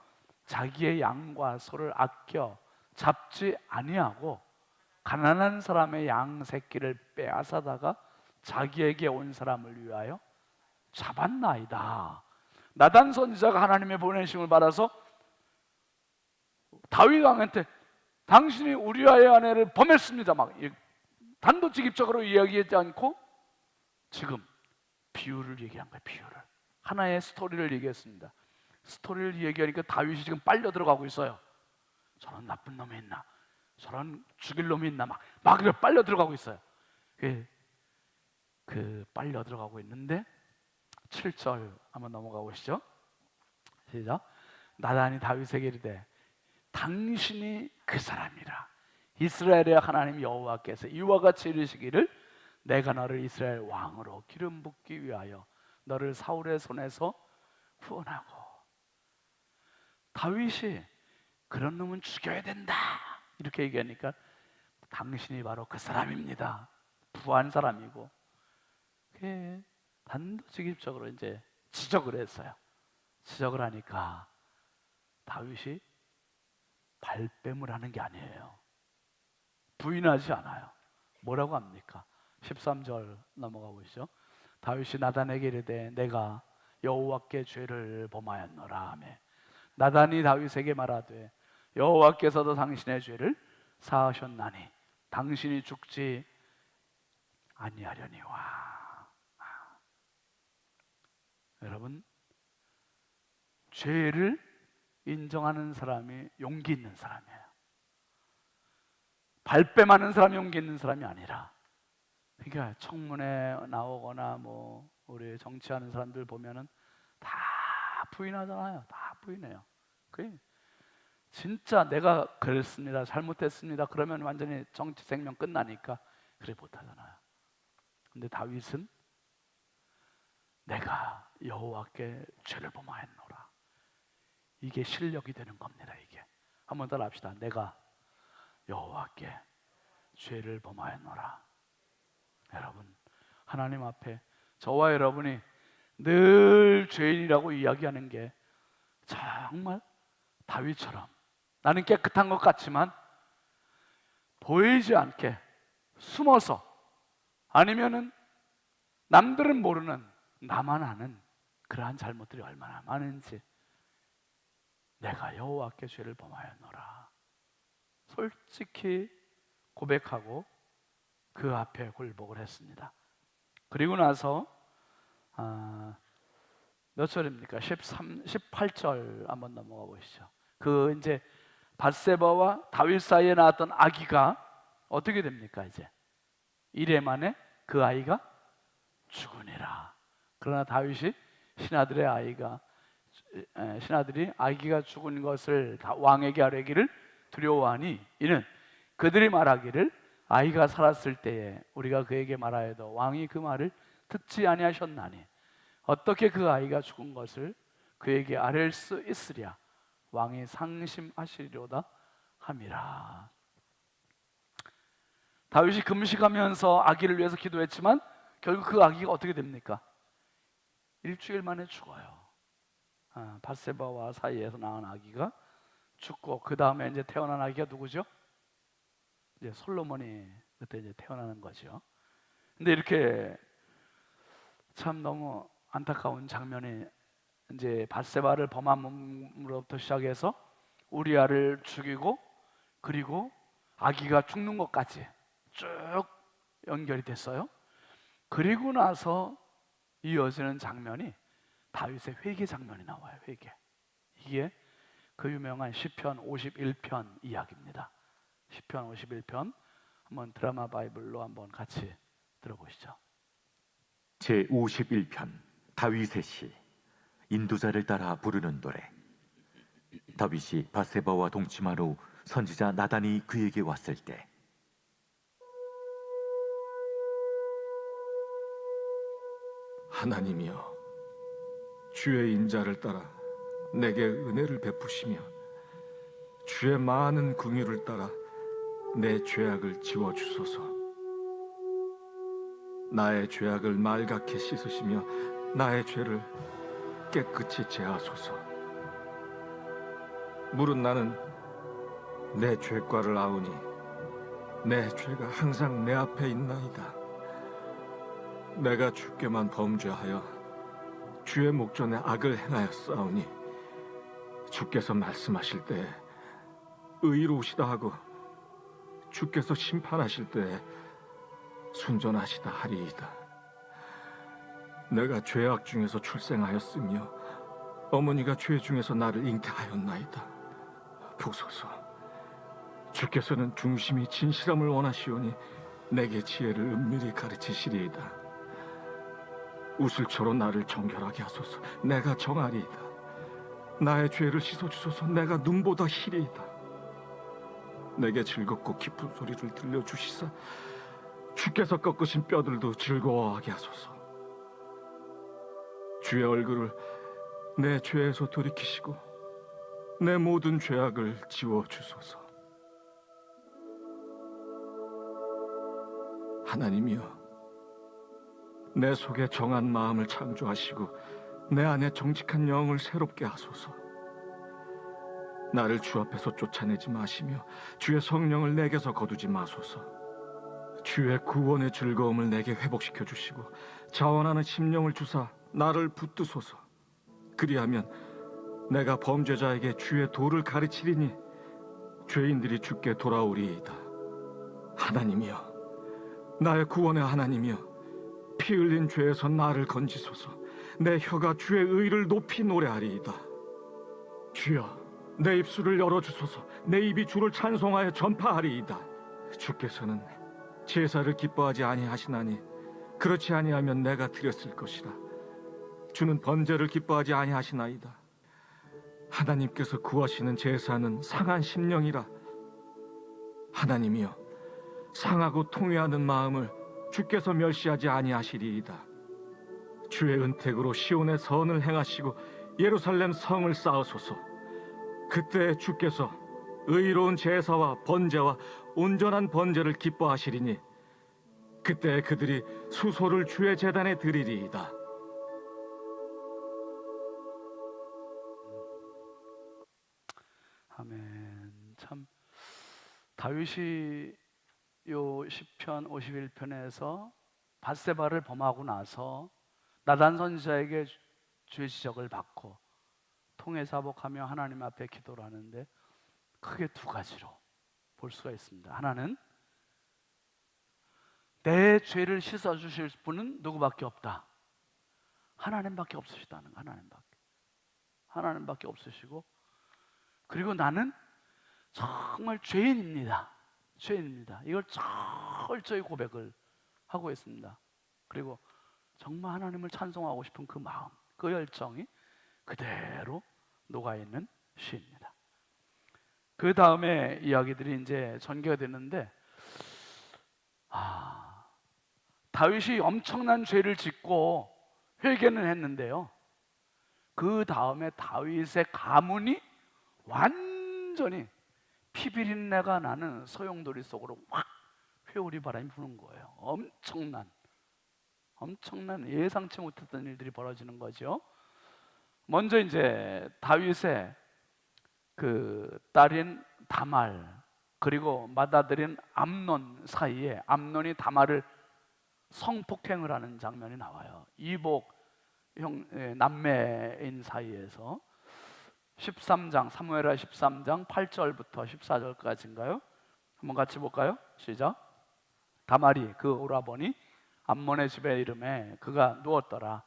자기의 양과 소를 아껴 잡지 아니하고 가난한 사람의 양 새끼를 빼앗아다가 자기에게 온 사람을 위하여 잡았나이다. 나단 선지자가 하나님의 보내심을 받아서 다윗 왕한테 당신이 우리아의 아내를 범했습니다 막 단도직입적으로 이야기하지 않고 지금 비유를 얘기한 거예요. 비유를, 하나의 스토리를 얘기했습니다. 스토리를 얘기하니까 다윗이 지금 빨려 들어가고 있어요. 저런 나쁜 놈이 있나, 저런 죽일 놈이 있나, 막 빨려 들어가고 있어요. 그 빨려 들어가고 있는데 7절 한번 넘어가 보시죠. 시작. 나단이 다윗에게 이르되 당신이 그 사람이라. 이스라엘의 하나님 여호와께서 이와 같이 이르시기를 내가 너를 이스라엘 왕으로 기름 붓기 위하여 너를 사울의 손에서 구원하고. 다윗이 그런 놈은 죽여야 된다 이렇게 얘기하니까 당신이 바로 그 사람입니다. 부한 사람이고, 그게 단도직입적으로 이제 지적을 했어요. 지적을 하니까 다윗이 발뺌을 하는 게 아니에요. 부인하지 않아요. 뭐라고 합니까? 13절 넘어가 보시죠. 다윗이 나단에게 이르되 내가 여호와께 죄를 범하였노라 하며 나단이 다윗에게 말하되 여호와께서도 당신의 죄를 사하셨나니 당신이 죽지 아니하려니와. 여러분, 죄를 인정하는 사람이 용기 있는 사람이에요. 발뺌하는 사람이 용기 있는 사람이 아니라, 그러니까 청문회 나오거나 뭐 우리 정치하는 사람들 보면은 다 부인하잖아요. 다 부인해요. 그 진짜 내가 그랬습니다, 잘못했습니다 그러면 완전히 정치 생명 끝나니까 그래 못하잖아요. 근데 다윗은 내가 여호와께 죄를 범하였노라. 이게 실력이 되는 겁니다. 이게 한번 더 합시다. 내가 여호와께 죄를 범하였노라. 여러분, 하나님 앞에 저와 여러분이 늘 죄인이라고 이야기하는 게 정말 다윗처럼 나는 깨끗한 것 같지만 보이지 않게 숨어서, 아니면은 남들은 모르는 나만 아는 그러한 잘못들이 얼마나 많은지 내가 여호와께 죄를 범하였노라 솔직히 고백하고 그 앞에 굴복을 했습니다. 그리고 나서 몇 절입니까? 18절 한번 넘어가 보시죠. 그 이제 밧세바와 다윗 사이에 나왔던 아기가 어떻게 됩니까? 이제 이래 만에 그 아이가 죽으니라. 그러나 다윗이 신하들이 아기가 죽은 것을 왕에게 아뢰기를 두려워하니 이는 그들이 말하기를 아이가 살았을 때에 우리가 그에게 말하여도 왕이 그 말을 듣지 아니하셨나니 어떻게 그 아이가 죽은 것을 그에게 아뢰 수 있으랴. 왕이 상심하시리로다 함이라. 다윗이 금식하면서 아기를 위해서 기도했지만 결국 그 아기가 어떻게 됩니까? 일주일 만에 죽어요. 밧세바와 사이에서 낳은 아기가 죽고, 그 다음에 이제 태어난 아기가 누구죠? 이제 솔로몬이 그때 이제 태어나는 거죠. 근데 이렇게 참 너무 안타까운 장면이, 이제 밧세바를 범함으로부터 시작해서 우리아를 죽이고 그리고 아기가 죽는 것까지 쭉 연결이 됐어요. 그리고 나서 이어지는 장면이 다윗의 회개 장면이 나와요. 회개. 이게 그 유명한 시편 51편 이야기입니다. 시편 51편 한번 드라마 바이블로 한번 같이 들어보시죠.
제 51편 다윗의 시. 인도자를 따라 부르는 노래. 다윗이 밧세바와 동침한 후 선지자 나단이 그에게 왔을 때
하나님이여, 주의 인자를 따라 내게 은혜를 베푸시며 주의 많은 긍휼을 따라 내 죄악을 지워주소서. 나의 죄악을 말갛게 씻으시며 나의 죄를 깨끗이 제하소서. 물은 나는 내 죄과를 아우니 내 죄가 항상 내 앞에 있나이다. 내가 주께만 범죄하여 주의 목전에 악을 행하였사오니 주께서 말씀하실 때에 의로우시다 하고 주께서 심판하실 때에 순전하시다 하리이다. 내가 죄악 중에서 출생하였으며 어머니가 죄 중에서 나를 잉태하였나이다. 보소서, 주께서는 중심이 진실함을 원하시오니 내게 지혜를 은밀히 가르치시리이다. 우슬초로 나를 정결하게 하소서. 내가 정하리이다. 나의 죄를 씻어주소서. 내가 눈보다 희리이다. 내게 즐겁고 깊은 소리를 들려주시사 주께서 꺾으신 뼈들도 즐거워하게 하소서. 주의 얼굴을 내 죄에서 돌이키시고 내 모든 죄악을 지워주소서. 하나님이여, 내 속에 정한 마음을 창조하시고 내 안에 정직한 영을 새롭게 하소서. 나를 주 앞에서 쫓아내지 마시며 주의 성령을 내게서 거두지 마소서. 주의 구원의 즐거움을 내게 회복시켜 주시고 자원하는 심령을 주사 나를 붙드소서. 그리하면 내가 범죄자에게 주의 도를 가르치리니 죄인들이 주께 돌아오리이다. 하나님이여, 나의 구원의 하나님이여, 피 흘린 죄에서 나를 건지소서. 내 혀가 주의 의를 높이 노래하리이다. 주여, 내 입술을 열어주소서. 내 입이 주를 찬송하여 전파하리이다. 주께서는 제사를 기뻐하지 아니하시나니 그렇지 아니하면 내가 드렸을 것이라. 주는 번제를 기뻐하지 아니하시나이다. 하나님께서 구하시는 제사는 상한 심령이라. 하나님이여, 상하고 통회하는 마음을 주께서 멸시하지 아니하시리이다. 주의 은택으로 시온의 선을 행하시고 예루살렘 성을 쌓으소서. 그때 주께서 의로운 제사와 번제와 온전한 번제를 기뻐하시리니 그때 그들이 수소를 주의 제단에 드리리이다.
아멘. 참 다윗이 요 시편 51편에서 밧세바를 범하고 나서 나단 선지자에게 죄 지적을 받고 통회사복하며 하나님 앞에 기도를 하는데 크게 두 가지로 볼 수가 있습니다. 하나는 내 죄를 씻어주실 분은 누구밖에 없다. 하나님밖에 없으시다는 거. 하나님밖에 없으시고, 그리고 나는 정말 죄인입니다. 이걸 철저히 고백을 하고 있습니다. 그리고 정말 하나님을 찬송하고 싶은 그 마음, 그 열정이 그대로 녹아있는 시입니다. 그 다음에 이야기들이 이제 전개가 되는데, 다윗이 엄청난 죄를 짓고 회개는 했는데요, 그 다음에 다윗의 가문이 완전히 피비린내가 나는 소용돌이 속으로 확 회오리 바람이 부는 거예요. 엄청난 예상치 못했던 일들이 벌어지는 거죠. 먼저 이제 다윗의 그 딸인 다말 그리고 맏아들인 암논 사이에 암논이 다말을 성폭행을 하는 장면이 나와요. 이복 남매인 사이에서 13장 사무엘하 13장 8절부터 14절까지인가요? 한번 같이 볼까요? 시작. 다말이 그 오라버니 암몬의 집에 이름에 그가 누웠더라.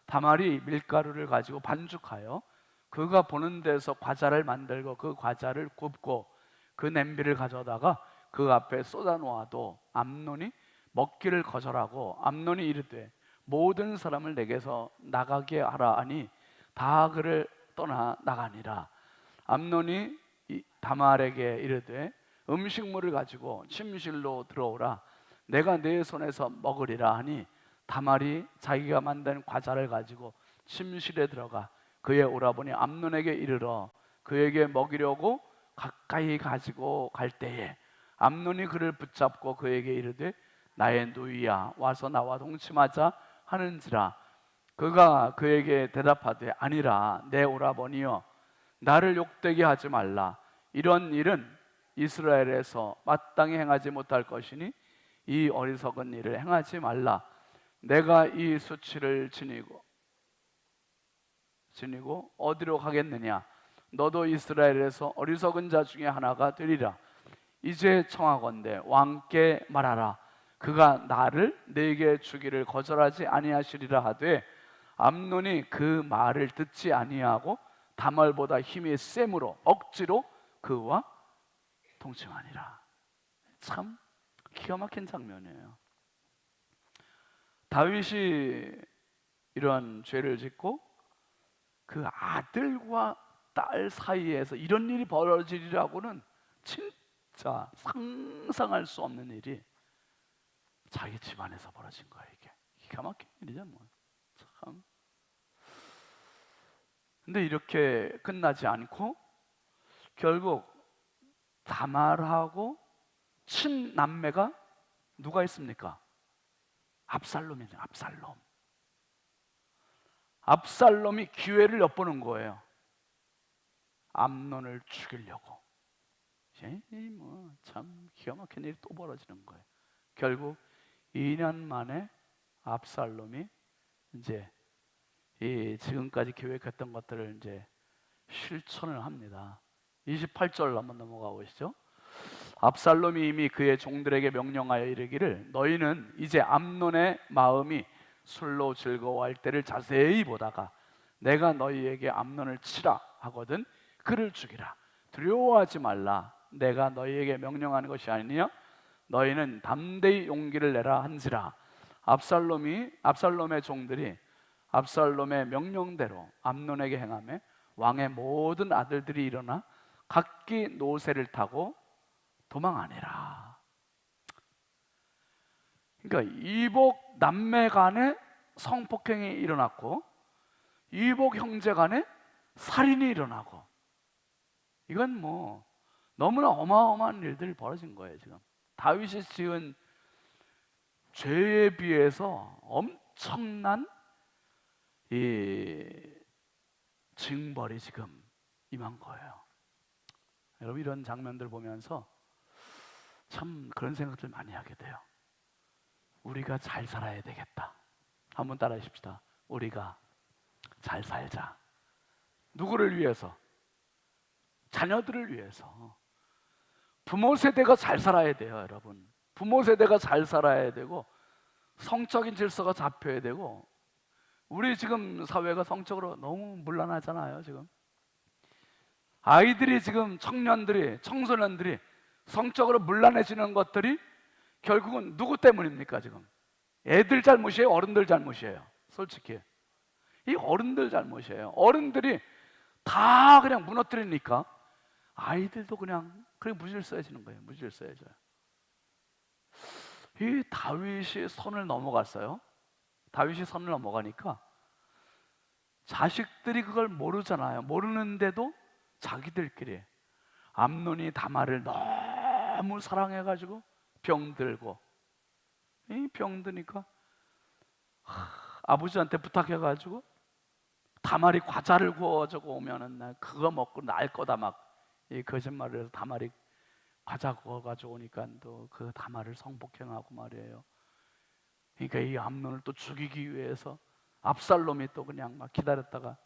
다말이 밀가루를 가지고 반죽하여 그가 보는 데서 과자를 만들고 그 과자를 굽고 그 냄비를 가져다가 그 앞에 쏟아 놓아도 암논이 먹기를 거절하고 암논이 이르되 모든 사람을 내게서 나가게 하라 하니 다 그를 떠나 나가니라. 암논이 다말에게 이르되 음식물을 가지고 침실로 들어오라. 내가 내 손에서 먹으리라 하니 다말이 자기가 만든 과자를 가지고 침실에 들어가 그의 오라버니 암논에게 이르러 그에게 먹이려고 가까이 가지고 갈 때에 암논이 그를 붙잡고 그에게 이르되 나의 누이야 와서 나와 동침하자 하는지라. 그가 그에게 대답하되 아니라 내 오라버니여 나를 욕되게 하지 말라. 이런 일은 이스라엘에서 마땅히 행하지 못할 것이니 이 어리석은 일을 행하지 말라. 내가 이 수치를 지니고 어디로 가겠느냐? 너도 이스라엘에서 어리석은 자 중에 하나가 되리라. 이제 청하건대 왕께 말하라. 그가 나를 내게 주기를 거절하지 아니하시리라 하되 암논이 그 말을 듣지 아니하고 다말보다 힘이 셈으로 억지로 그와 동침하니라. 참 기가 막힌 장면이에요. 다윗이 이러한 죄를 짓고 그 아들과 딸 사이에서 이런 일이 벌어지리라고는 진짜 상상할 수 없는 일이 자기 집안에서 벌어진 거예요. 이게 기가 막힌 일이죠 뭐. 참. 근데 이렇게 끝나지 않고 결국 다말하고 친남매가 누가 있습니까? 압살롬이죠. 압살롬이 기회를 엿보는 거예요. 암논을 죽이려고. 참 기가 막힌 일이 또 벌어지는 거예요. 결국 2년 만에 압살롬이 이제 이 지금까지 계획했던 것들을 이제 실천을 합니다. 28절 한번 넘어가 보시죠. 압살롬이 이미 그의 종들에게 명령하여 이르기를 너희는 이제 암논의 마음이 술로 즐거워할 때를 자세히 보다가 내가 너희에게 암논을 치라 하거든 그를 죽이라. 두려워하지 말라. 내가 너희에게 명령하는 것이 아니냐. 너희는 담대히 용기를 내라 한지라. 압살롬의 종들이 압살롬의 명령대로 암논에게 행하며 왕의 모든 아들들이 일어나 각기 노새를 타고 도망하니라. 그러니까 이복 남매 간에 성폭행이 일어났고 이복 형제 간에 살인이 일어나고 이건 뭐 너무나 어마어마한 일들이 벌어진 거예요. 지금 다윗이 지은 죄에 비해서 엄청난 이 징벌이 지금 임한 거예요. 여러분 이런 장면들 보면서 참 그런 생각들 많이 하게 돼요. 우리가 잘 살아야 되겠다. 한번 따라 하십시다. 우리가 잘 살자. 누구를 위해서? 자녀들을 위해서. 부모 세대가 잘 살아야 돼요, 여러분. 부모 세대가 잘 살아야 되고 성적인 질서가 잡혀야 되고 우리 지금 사회가 성적으로 너무 문란하잖아요, 지금. 아이들이 지금 청소년들이 성적으로 문란해지는 것들이 결국은 누구 때문입니까? 지금 애들 잘못이에요? 어른들 잘못이에요? 솔직히 이 어른들 잘못이에요. 어른들이 다 그냥 무너뜨리니까 아이들도 그냥 무질서해지는 거예요. 무질서해져요. 이 다윗이 선을 넘어갔어요. 다윗이 선을 넘어가니까 자식들이 그걸 모르잖아요. 모르는데도 자기들끼리 암논이 다말을 너무 사랑해가지고 병들고 이 병드니까 아버지한테 부탁해가지고 다말이 과자를 구워주고 오면은 나 그거 먹고 날 거다 막 이 거짓말을 해서 다말이 과자 구워가지고 오니까 또 그 다말을 성폭행하고 말이에요. 그러니까 이 암논을 또 죽이기 위해서 압살롬이 또 그냥 막 기다렸다가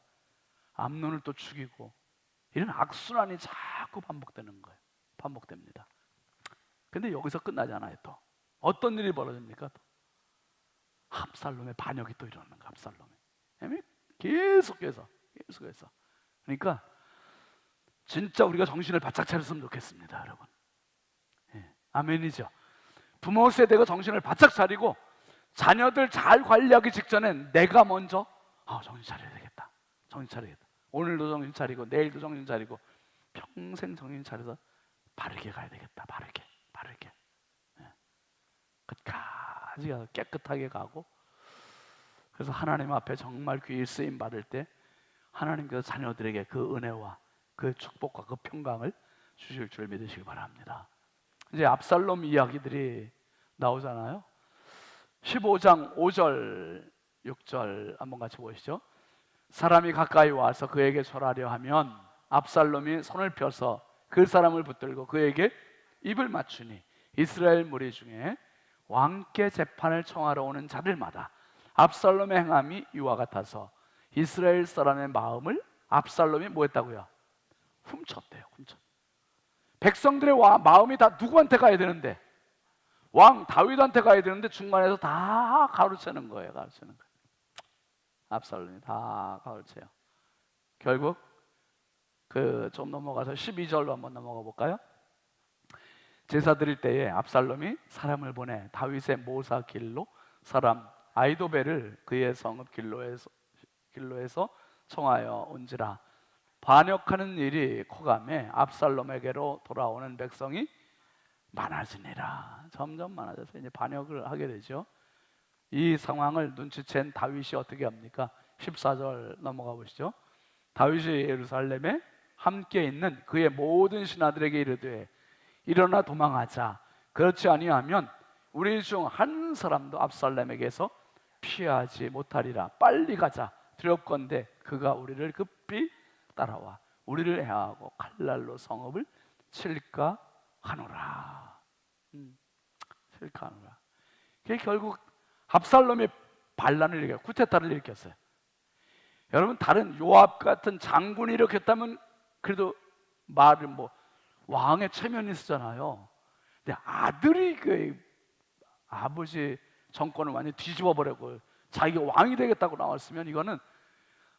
암논을 또 죽이고 이런 악순환이 자꾸 반복되는 거예요. 반복됩니다. 근데 여기서 끝나지 않아요. 또 어떤 일이 벌어집니까? 또 압살롬의 반역이 또 일어나는 거예요. 압살롬이 계속해서 그러니까 진짜 우리가 정신을 바짝 차렸으면 좋겠습니다, 여러분. 아멘이죠. 부모 세대가 정신을 바짝 차리고 자녀들 잘 관리하기 직전엔 내가 먼저 정신 차려야 되겠다. 정신 차리겠다. 오늘도 정신 차리고 내일도 정신 차리고 평생 정신 차려서 바르게 가야 되겠다. 바르게. 끝까지 가서 깨끗하게 가고, 그래서 하나님 앞에 정말 귀히 쓰임 받을 때 하나님께서 자녀들에게 그 은혜와 그 축복과 그 평강을 주실 줄 믿으시기 바랍니다. 이제 압살롬 이야기들이 나오잖아요. 15장 5절 6절 한번 같이 보시죠. 사람이 가까이 와서 그에게 절하려 하면 압살롬이 손을 펴서 그 사람을 붙들고 그에게 입을 맞추니 이스라엘 무리 중에 왕께 재판을 청하러 오는 자들마다 압살롬의 행함이 이와 같아서 이스라엘 사람의 마음을 압살롬이 뭐 했다고요? 훔쳤대요. 백성들의 마음이 다 누구한테 가야 되는데? 왕 다윗한테 가야 되는데 중간에서 다 가로채는 거예요. 압살롬이 다 가로채요. 결국 좀 넘어가서 12절로 한번 넘어가 볼까요? 제사 드릴 때에 압살롬이 사람을 보내 다윗의 모사 길로 사람 아이도벨을 그의 성읍 길로에서 청하여 온지라. 반역하는 일이 코감에 압살롬에게로 돌아오는 백성이 많아지니라. 점점 많아져서 이제 반역을 하게 되죠. 이 상황을 눈치챈 다윗이 어떻게 합니까? 14절 넘어가 보시죠. 다윗이 예루살렘에 함께 있는 그의 모든 신하들에게 이르되 일어나 도망하자. 그렇지 아니하면 우리 중 한 사람도 압살롬에게서 피하지 못하리라. 빨리 가자. 두렵건대 그가 우리를 급히 따라와 우리를 해하고 칼날로 성읍을 칠까 하노라. 그게 결국 압살롬이 반란을 일으켜 쿠데타를 일으켰어요. 여러분, 다른 요압 같은 장군이 일으켰다면 그래도 말을 왕의 체면이 있었잖아요. 근데 아들이 그 아버지 정권을 완전히 뒤집어 버리고 자기가 왕이 되겠다고 나왔으면 이거는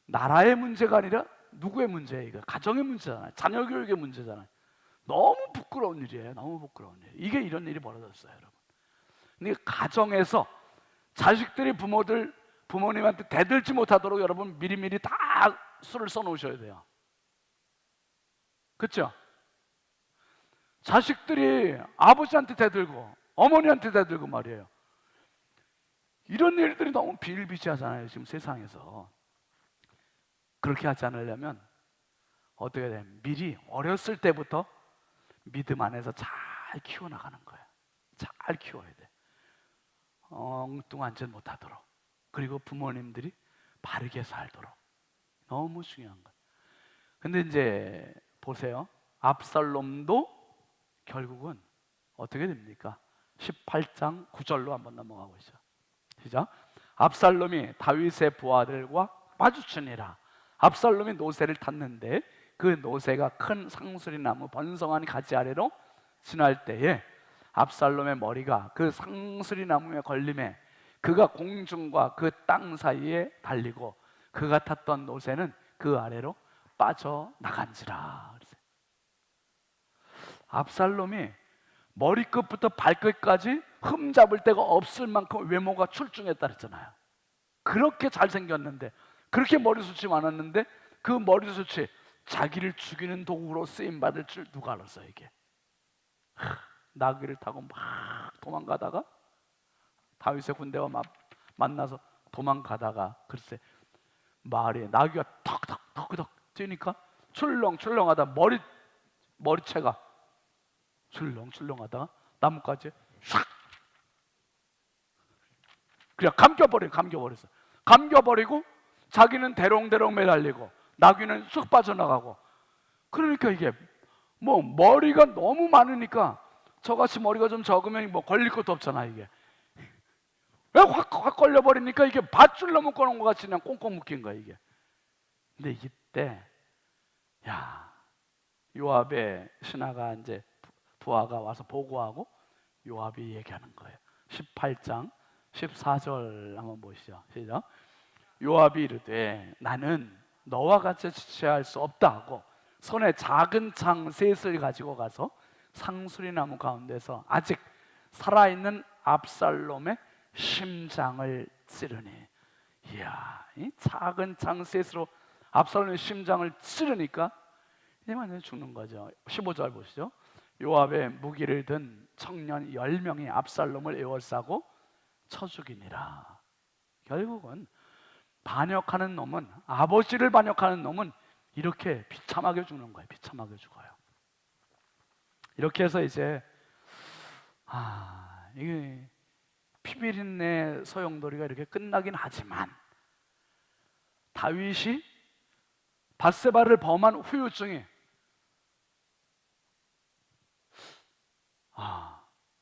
나라의 문제가 아니라 누구의 문제예요? 이거 가정의 문제잖아요. 자녀 교육의 문제잖아요. 너무 부끄러운 일이에요. 이게 이런 일이 벌어졌어요, 여러분. 근데 가정에서 자식들이 부모님한테 대들지 못하도록 여러분 미리미리 다 수를 써놓으셔야 돼요. 그렇죠? 자식들이 아버지한테 대들고 어머니한테 대들고 말이에요. 이런 일들이 너무 비일비재하잖아요, 지금 세상에서. 그렇게 하지 않으려면 어떻게 돼? 미리 어렸을 때부터 믿음 안에서 잘 키워나가는 거예요. 잘 키워야 돼. 엉뚱한 짓 못하도록. 그리고 부모님들이 바르게 살도록. 너무 중요한 거예요. 근데 이제 보세요. 압살롬도 결국은 어떻게 됩니까? 18장 9절로 한번 넘어가 보시죠. 시작. 압살롬이 다윗의 부하들과 마주치니라. 압살롬이 노새를 탔는데 그 노새가 큰 상수리나무 번성한 가지 아래로 지날 때에 압살롬의 머리가 그 상수리나무에 걸림에 그가 공중과 그 땅 사이에 달리고 그가 탔던 노새는 그 아래로 빠져나간지라. 압살롬이 머리끝부터 발끝까지 흠잡을 데가 없을 만큼 외모가 출중했다 그랬잖아요. 그렇게 잘생겼는데, 그렇게 머리숱이 많았는데 그 머리숱이 자기를 죽이는 도구로 쓰임받을 줄 누가 알았어요. 이게 나귀를 타고 막 도망가다가 다윗의 군대와 만나서 도망가다가 글쎄 마을에 나귀가 턱턱턱턱 뛰니까 출렁출렁하다 머리채가 출렁출렁하다가 나뭇가지에 샥 그냥 감겨버렸어. 감겨버리고 자기는 대롱대롱 매달리고 나귀는 쑥 빠져나가고. 그러니까 이게 머리가 너무 많으니까 저같이 머리가 좀 적으면 걸릴 것도 없잖아. 이게 왜 확 걸려버리니까 이게 밧줄로 묶어놓은 것 같이 그냥 꽁꽁 묶인 거야 이게. 근데 이때 요압의 신하가 이제 부하가 와서 보고하고 요압이 얘기하는 거예요. 18장 14절 한번 보시죠. 시작. 요압이 이르되 나는 너와 같이 지체할 수 없다 하고 손에 작은 창 셋을 가지고 가서 상수리나무 가운데서 아직 살아있는 압살롬의 심장을 찌르니. 이야, 이 작은 창 셋으로 압살롬의 심장을 찌르니까 이제 완전히 죽는 거죠. 15절 보시죠. 요압의 무기를 든 청년 10명이 압살롬을 에워싸고 쳐 죽이니라. 결국은 반역하는 놈은, 아버지를 반역하는 놈은 이렇게 비참하게 죽는 거예요. 비참하게 죽어요. 이렇게 해서 이제 이게 피비린내 소용돌이가 이렇게 끝나긴 하지만, 다윗이 밧세바를 범한 후유증이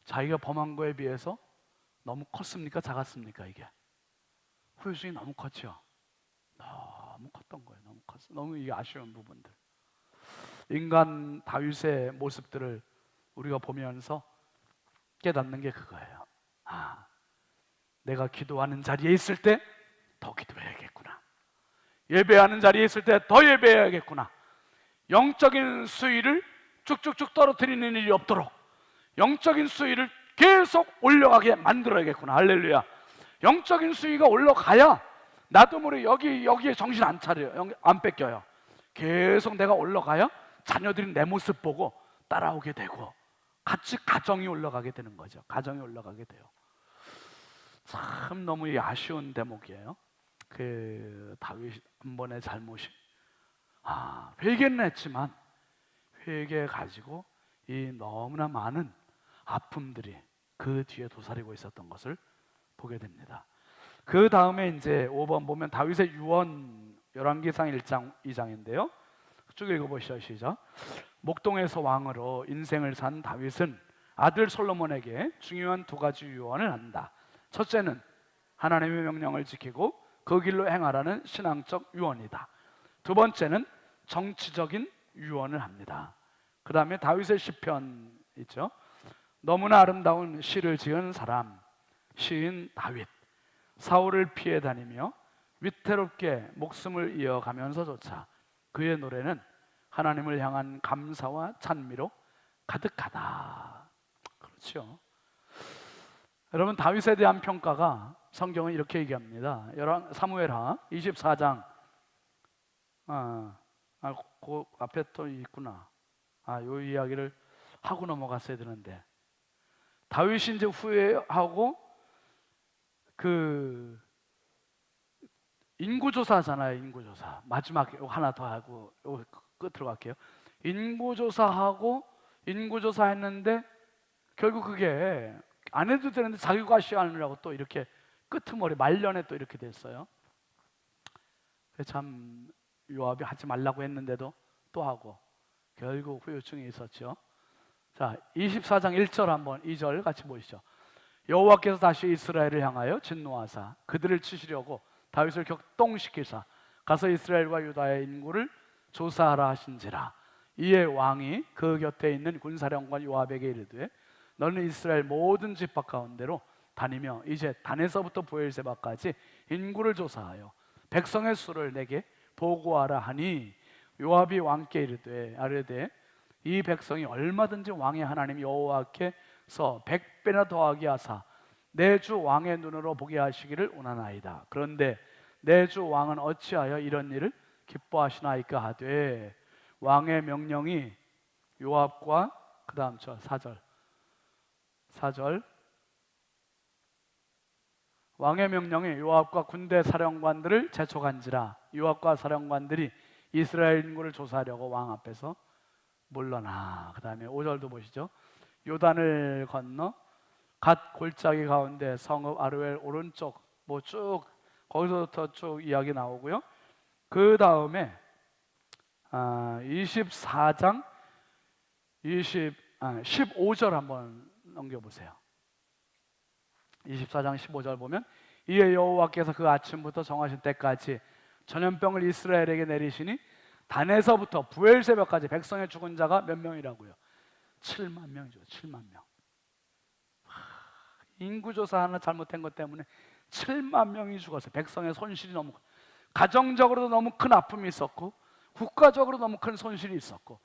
자기가 범한 거에 비해서 너무 컸습니까? 작았습니까? 이게 후유증이 너무 컸죠. 너무 컸던 거예요. 너무 컸어. 너무 이게 아쉬운 부분들. 인간 다윗의 모습들을 우리가 보면서 깨닫는 게 그거예요. 내가 기도하는 자리에 있을 때 더 기도해야겠구나. 예배하는 자리에 있을 때 더 예배해야겠구나. 영적인 수위를 쭉쭉쭉 떨어뜨리는 일이 없도록 영적인 수위를 계속 올려가게 만들어야겠구나. 할렐루야. 영적인 수위가 올라가야 나도 모르게 여기에 정신 안 차려요. 안 뺏겨요. 계속 내가 올라가야 자녀들이 내 모습 보고 따라오게 되고 같이 가정이 올라가게 되는 거죠. 가정이 올라가게 돼요. 참 너무 아쉬운 대목이에요. 그 다윗 한 번의 잘못이 회개는 했지만 회개 가지고 이 너무나 많은 아픔들이 그 뒤에 도사리고 있었던 것을 보게 됩니다. 그 다음에 이제 5번 보면 다윗의 유언, 열왕기상 1장 2장인데요. 쭉 읽어보시죠. 시작. 목동에서 왕으로 인생을 산 다윗은 아들 솔로몬에게 중요한 두 가지 유언을 한다. 첫째는 하나님의 명령을 지키고 그 길로 행하라는 신앙적 유언이다. 두 번째는 정치적인 유언을 합니다. 그 다음에 다윗의 시편 있죠. 너무나 아름다운 시를 지은 사람, 시인 다윗. 사울을 피해 다니며 위태롭게 목숨을 이어가면서조차 그의 노래는 하나님을 향한 감사와 찬미로 가득하다. 그렇죠. 여러분, 다윗에 대한 평가가 성경은 이렇게 얘기합니다. 사무엘하 24장 그 앞에 또 있구나. 요 이야기를 하고 넘어갔어야 되는데, 다윗이 이제 후회하고 그 인구조사잖아요. 인구조사 마지막 하나 더 하고 끝으로 갈게요. 인구조사하고 인구조사했는데 결국 그게 안 해도 되는데 자기가 시하느라고 또 이렇게 끄트머리 말년에 또 이렇게 됐어요. 참 요압이 하지 말라고 했는데도 또 하고 결국 후유증이 있었죠. 자, 24장 1절 한번 2절 같이 보시죠. 여호와께서 다시 이스라엘을 향하여 진노하사 그들을 치시려고 다윗을 격동시키사 가서 이스라엘과 유다의 인구를 조사하라 하신지라. 이에 왕이 그 곁에 있는 군사령관 요압에게 이르되 너는 이스라엘 모든 지파 가운데로 다니며 이제 단에서부터 브엘세바까지 인구를 조사하여 백성의 수를 내게 보고하라 하니, 요압이 왕께 이르되 이 백성이 얼마든지 왕의 하나님 여호와께서 100배나 더하게 하사 내 주 왕의 눈으로 보게 하시기를 원하나이다. 그런데 내 주 왕은 어찌하여 이런 일을 기뻐하시나이까 하되, 왕의 명령이 요압과 그 다음 4절 왕의 명령이 요압과 군대 사령관들을 재촉한지라. 요압과 사령관들이 이스라엘 인구를 조사하려고 왕 앞에서 물러나. 그 다음에 5절도 보시죠. 요단을 건너 갓 골짜기 가운데 성읍 아르웰 오른쪽 쭉 거기서부터 쭉 이야기 나오고요. 그 다음에 24장 15절 한번 넘겨보세요. 24장 15절 보면 이에 여호와께서 그 아침부터 정하신 때까지 전염병을 이스라엘에게 내리시니 단에서부터 브엘세바까지 백성의 죽은 자가 몇 명이라고요? 7만 명이죠. 7만 명. 인구조사 하나 잘못한 것 때문에 7만 명이 죽었어요. 백성의 손실이 너무, 가정적으로도 너무 큰 아픔이 있었고 국가적으로 너무 큰 손실이 있었고,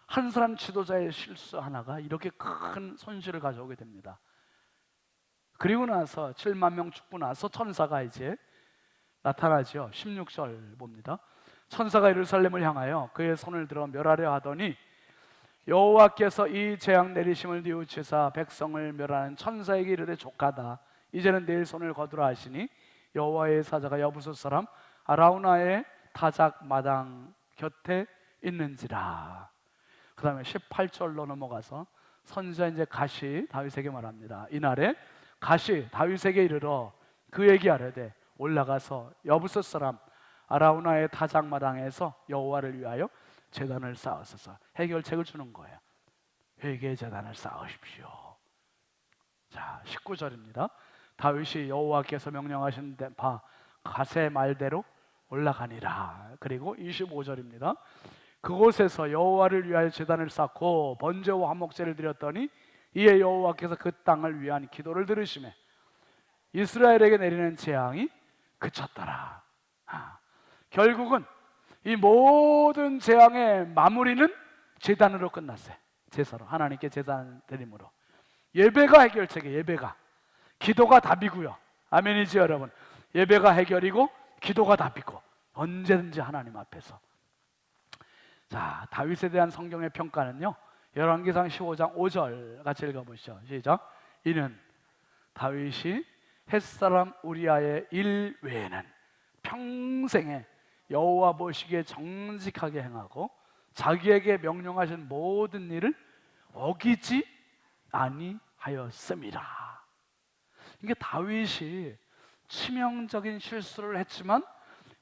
한 사람 지도자의 실수 하나가 이렇게 큰 손실을 가져오게 됩니다. 그리고 나서 7만 명 죽고 나서 천사가 이제 나타나죠. 16절 봅니다. 천사가 예루살렘을 향하여 그의 손을 들어 멸하려 하더니 여호와께서 이 재앙 내리심을 뉘우치사 백성을 멸하는 천사에게 이르되 족하다. 이제는 내일 손을 거두라 하시니 여호와의 사자가 여부수 사람 아라우나의 타작 마당 곁에 있는지라. 그 다음에 18절로 넘어가서 선지자 이제 갓이 다윗에게 말합니다. 이날에 갓이 다윗에게 이르러 그에게 아뢰되 올라가서 여부수 사람 아라우나의 타작 마당에서 여호와를 위하여 제단을 쌓으소서. 해결책을 주는 거예요. 회개 제단을 쌓으십시오. 자, 19절입니다. 다윗이 여호와께서 명령하신 바 갓의 말대로 올라가니라. 그리고 25절입니다. 그곳에서 여호와를 위하여 제단을 쌓고 번제와 화목제를 드렸더니 이에 여호와께서 그 땅을 위한 기도를 들으시매 이스라엘에게 내리는 재앙이 그쳤더라. 결국은 이 모든 재앙의 마무리는 제단으로 끝났어요. 제사로, 하나님께 제단 드림으로. 예배가 해결책이에요. 예배가. 기도가 답이고요. 아멘이지 여러분. 예배가 해결이고 기도가 답이고 언제든지 하나님 앞에서. 자, 다윗에 대한 성경의 평가는요, 열왕기상 15장 5절 같이 읽어보시죠. 시작. 이는 다윗이 햇사람 우리아의 일 외에는 평생에 여호와 보시기에 정직하게 행하고 자기에게 명령하신 모든 일을 어기지 아니하였습니다. 이게 다윗이 치명적인 실수를 했지만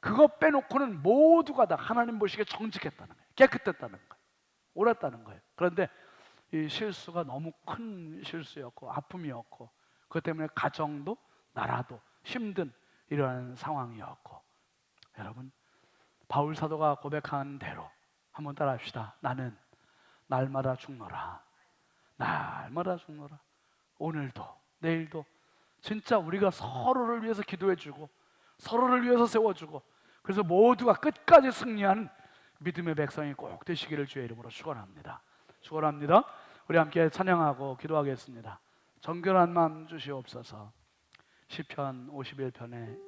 그거 빼놓고는 모두가 다 하나님 보시기에 정직했다는 거예요. 깨끗했다는 거예요. 옳았다는 거예요. 그런데 이 실수가 너무 큰 실수였고 아픔이었고 그것 때문에 가정도 나라도 힘든 이러한 상황이었고, 여러분 바울 사도가 고백한 대로 한번 따라합시다. 나는 날마다 죽노라. 날마다 죽노라. 오늘도 내일도 진짜 우리가 서로를 위해서 기도해주고 서로를 위해서 세워주고 그래서 모두가 끝까지 승리하는 믿음의 백성이 꼭 되시기를 주의 이름으로 축원합니다. 축원합니다. 우리 함께 찬양하고 기도하겠습니다. 정결한 마음 주시옵소서. 시편 51편의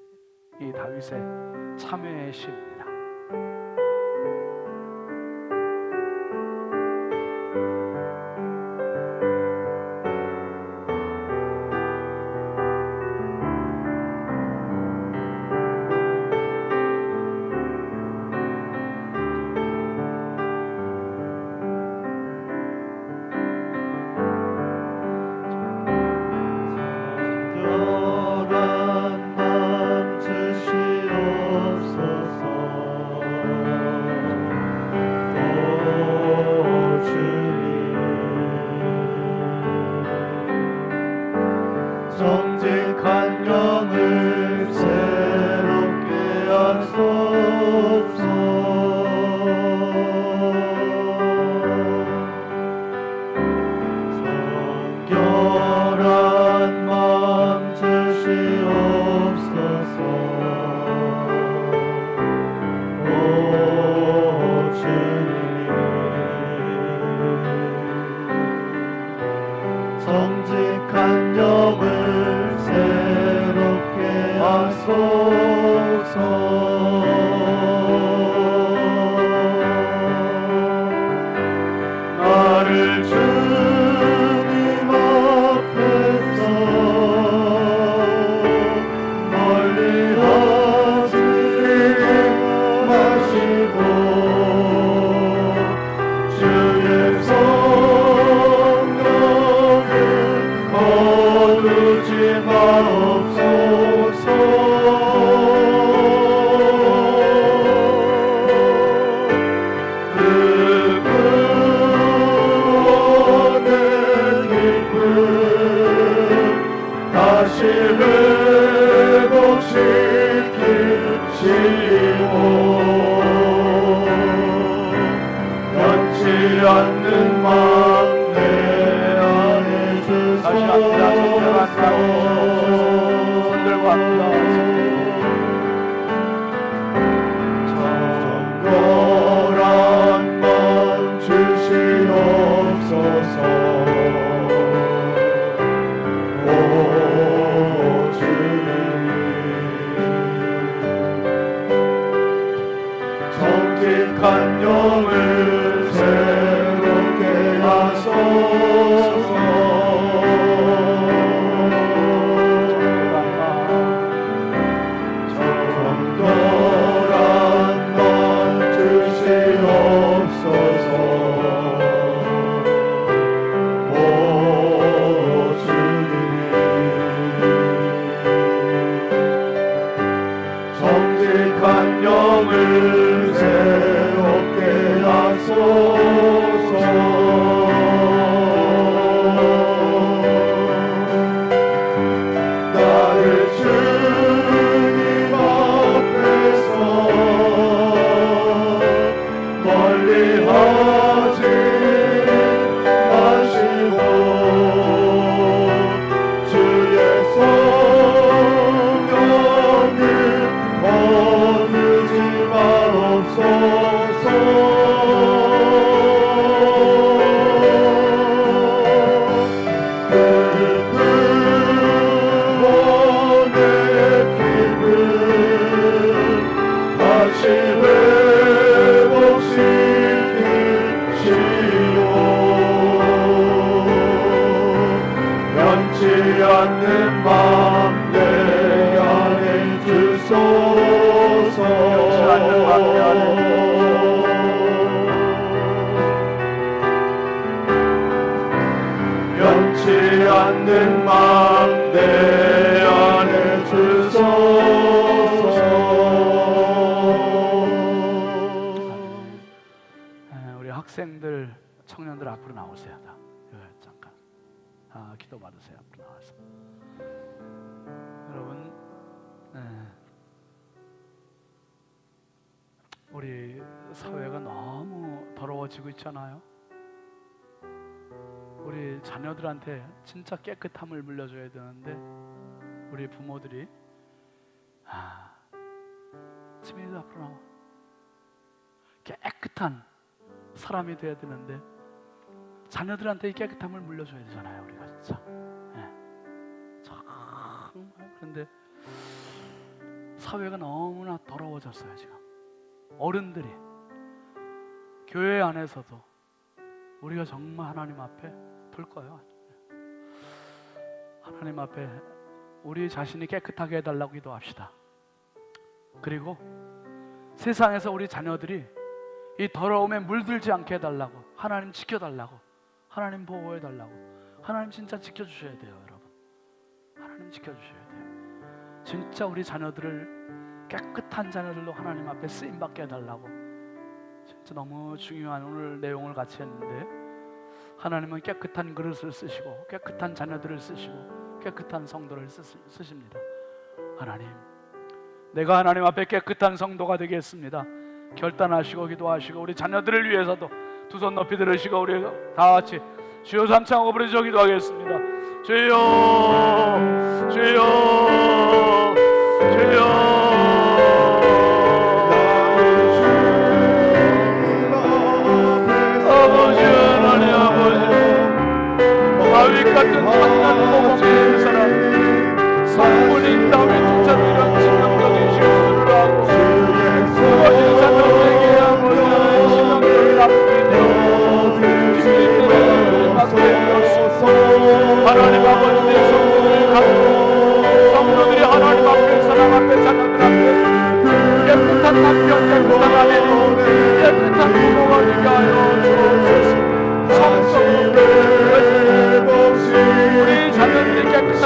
이 다윗의 참회의 시입니다.
정직한 영을 새롭게 하소서. 정결한 마음 주시옵소서. 오 주님, 정직한 영을 새롭게 하소서. 나를 주님 앞에서 멀리하지 마시고 주의 성령을 거두지 마옵소서. 정직한 영을 새롭게 하소서. 정결한 말 주시옵소서. 오 주님, 정직한 영을 새롭게 하소서. 나를 주님 앞에서 멀리하지 마시고 주의 성령을 거두지 마옵소서. 그 구원의 힘을 다시 회복시키시오. 변치 않는 맘 내 안에 주소서. 변치 않는 맘 내 안에 주소서.
우리 학생들, 청년들 앞으로 나오세요. 다. 잠깐. 기도 받으세요. 앞으로 나와서. 여러분, 우리 사회가 너무 더러워지고 있잖아요. 우리 자녀들한테 진짜 깨끗함을 물려줘야 되는데 우리 부모들이 지민이도 앞으로 나와. 깨끗한 사람이 돼야 되는데 자녀들한테 이 깨끗함을 물려줘야 되잖아요. 우리가 진짜. 정말. 그런데 사회가 너무나 더러워졌어요. 지금 어른들이, 교회 안에서도 우리가 정말 하나님 앞에 불 거예요. 하나님 앞에 우리 자신이 깨끗하게 해달라고 기도합시다. 그리고 세상에서 우리 자녀들이 이 더러움에 물들지 않게 해달라고, 하나님 지켜달라고, 하나님 보호해달라고. 하나님 진짜 지켜주셔야 돼요. 여러분, 하나님 지켜주셔야 돼요. 진짜 우리 자녀들을 깨끗한 자녀들로 하나님 앞에 쓰임받게 해달라고. 진짜 너무 중요한 오늘 내용을 같이 했는데, 하나님은 깨끗한 그릇을 쓰시고 깨끗한 자녀들을 쓰시고 깨끗한 성도를 쓰십니다. 하나님, 내가 하나님 앞에 깨끗한 성도가 되겠습니다. 결단하시고 기도하시고 우리 자녀들을 위해서도 두 손 높이 들으시고 우리 다 같이 주여 삼창하고 부르짖어 기도하겠습니다. 주여, 주여, 주여. 아버지, 하나님 아버지, 다윗 같은 천난 모범의 사람, 성군인 다윗 쫓아도 이런 치명적인 실수를 하고 수고하신 자녀들에게 아버지 치명적인 아픔이 되어 핑계대는 받게 되었소. 하나님 아버지, 내 성도들을 갖고 성도들이 하나님 앞에, 사람 앞에, 자녀들 앞에 깨끗한 남편, 깨끗한 아내, 깨끗한 부모가 되게 하여 주옵소서. 성성으로 우리 자녀들이 깨끗한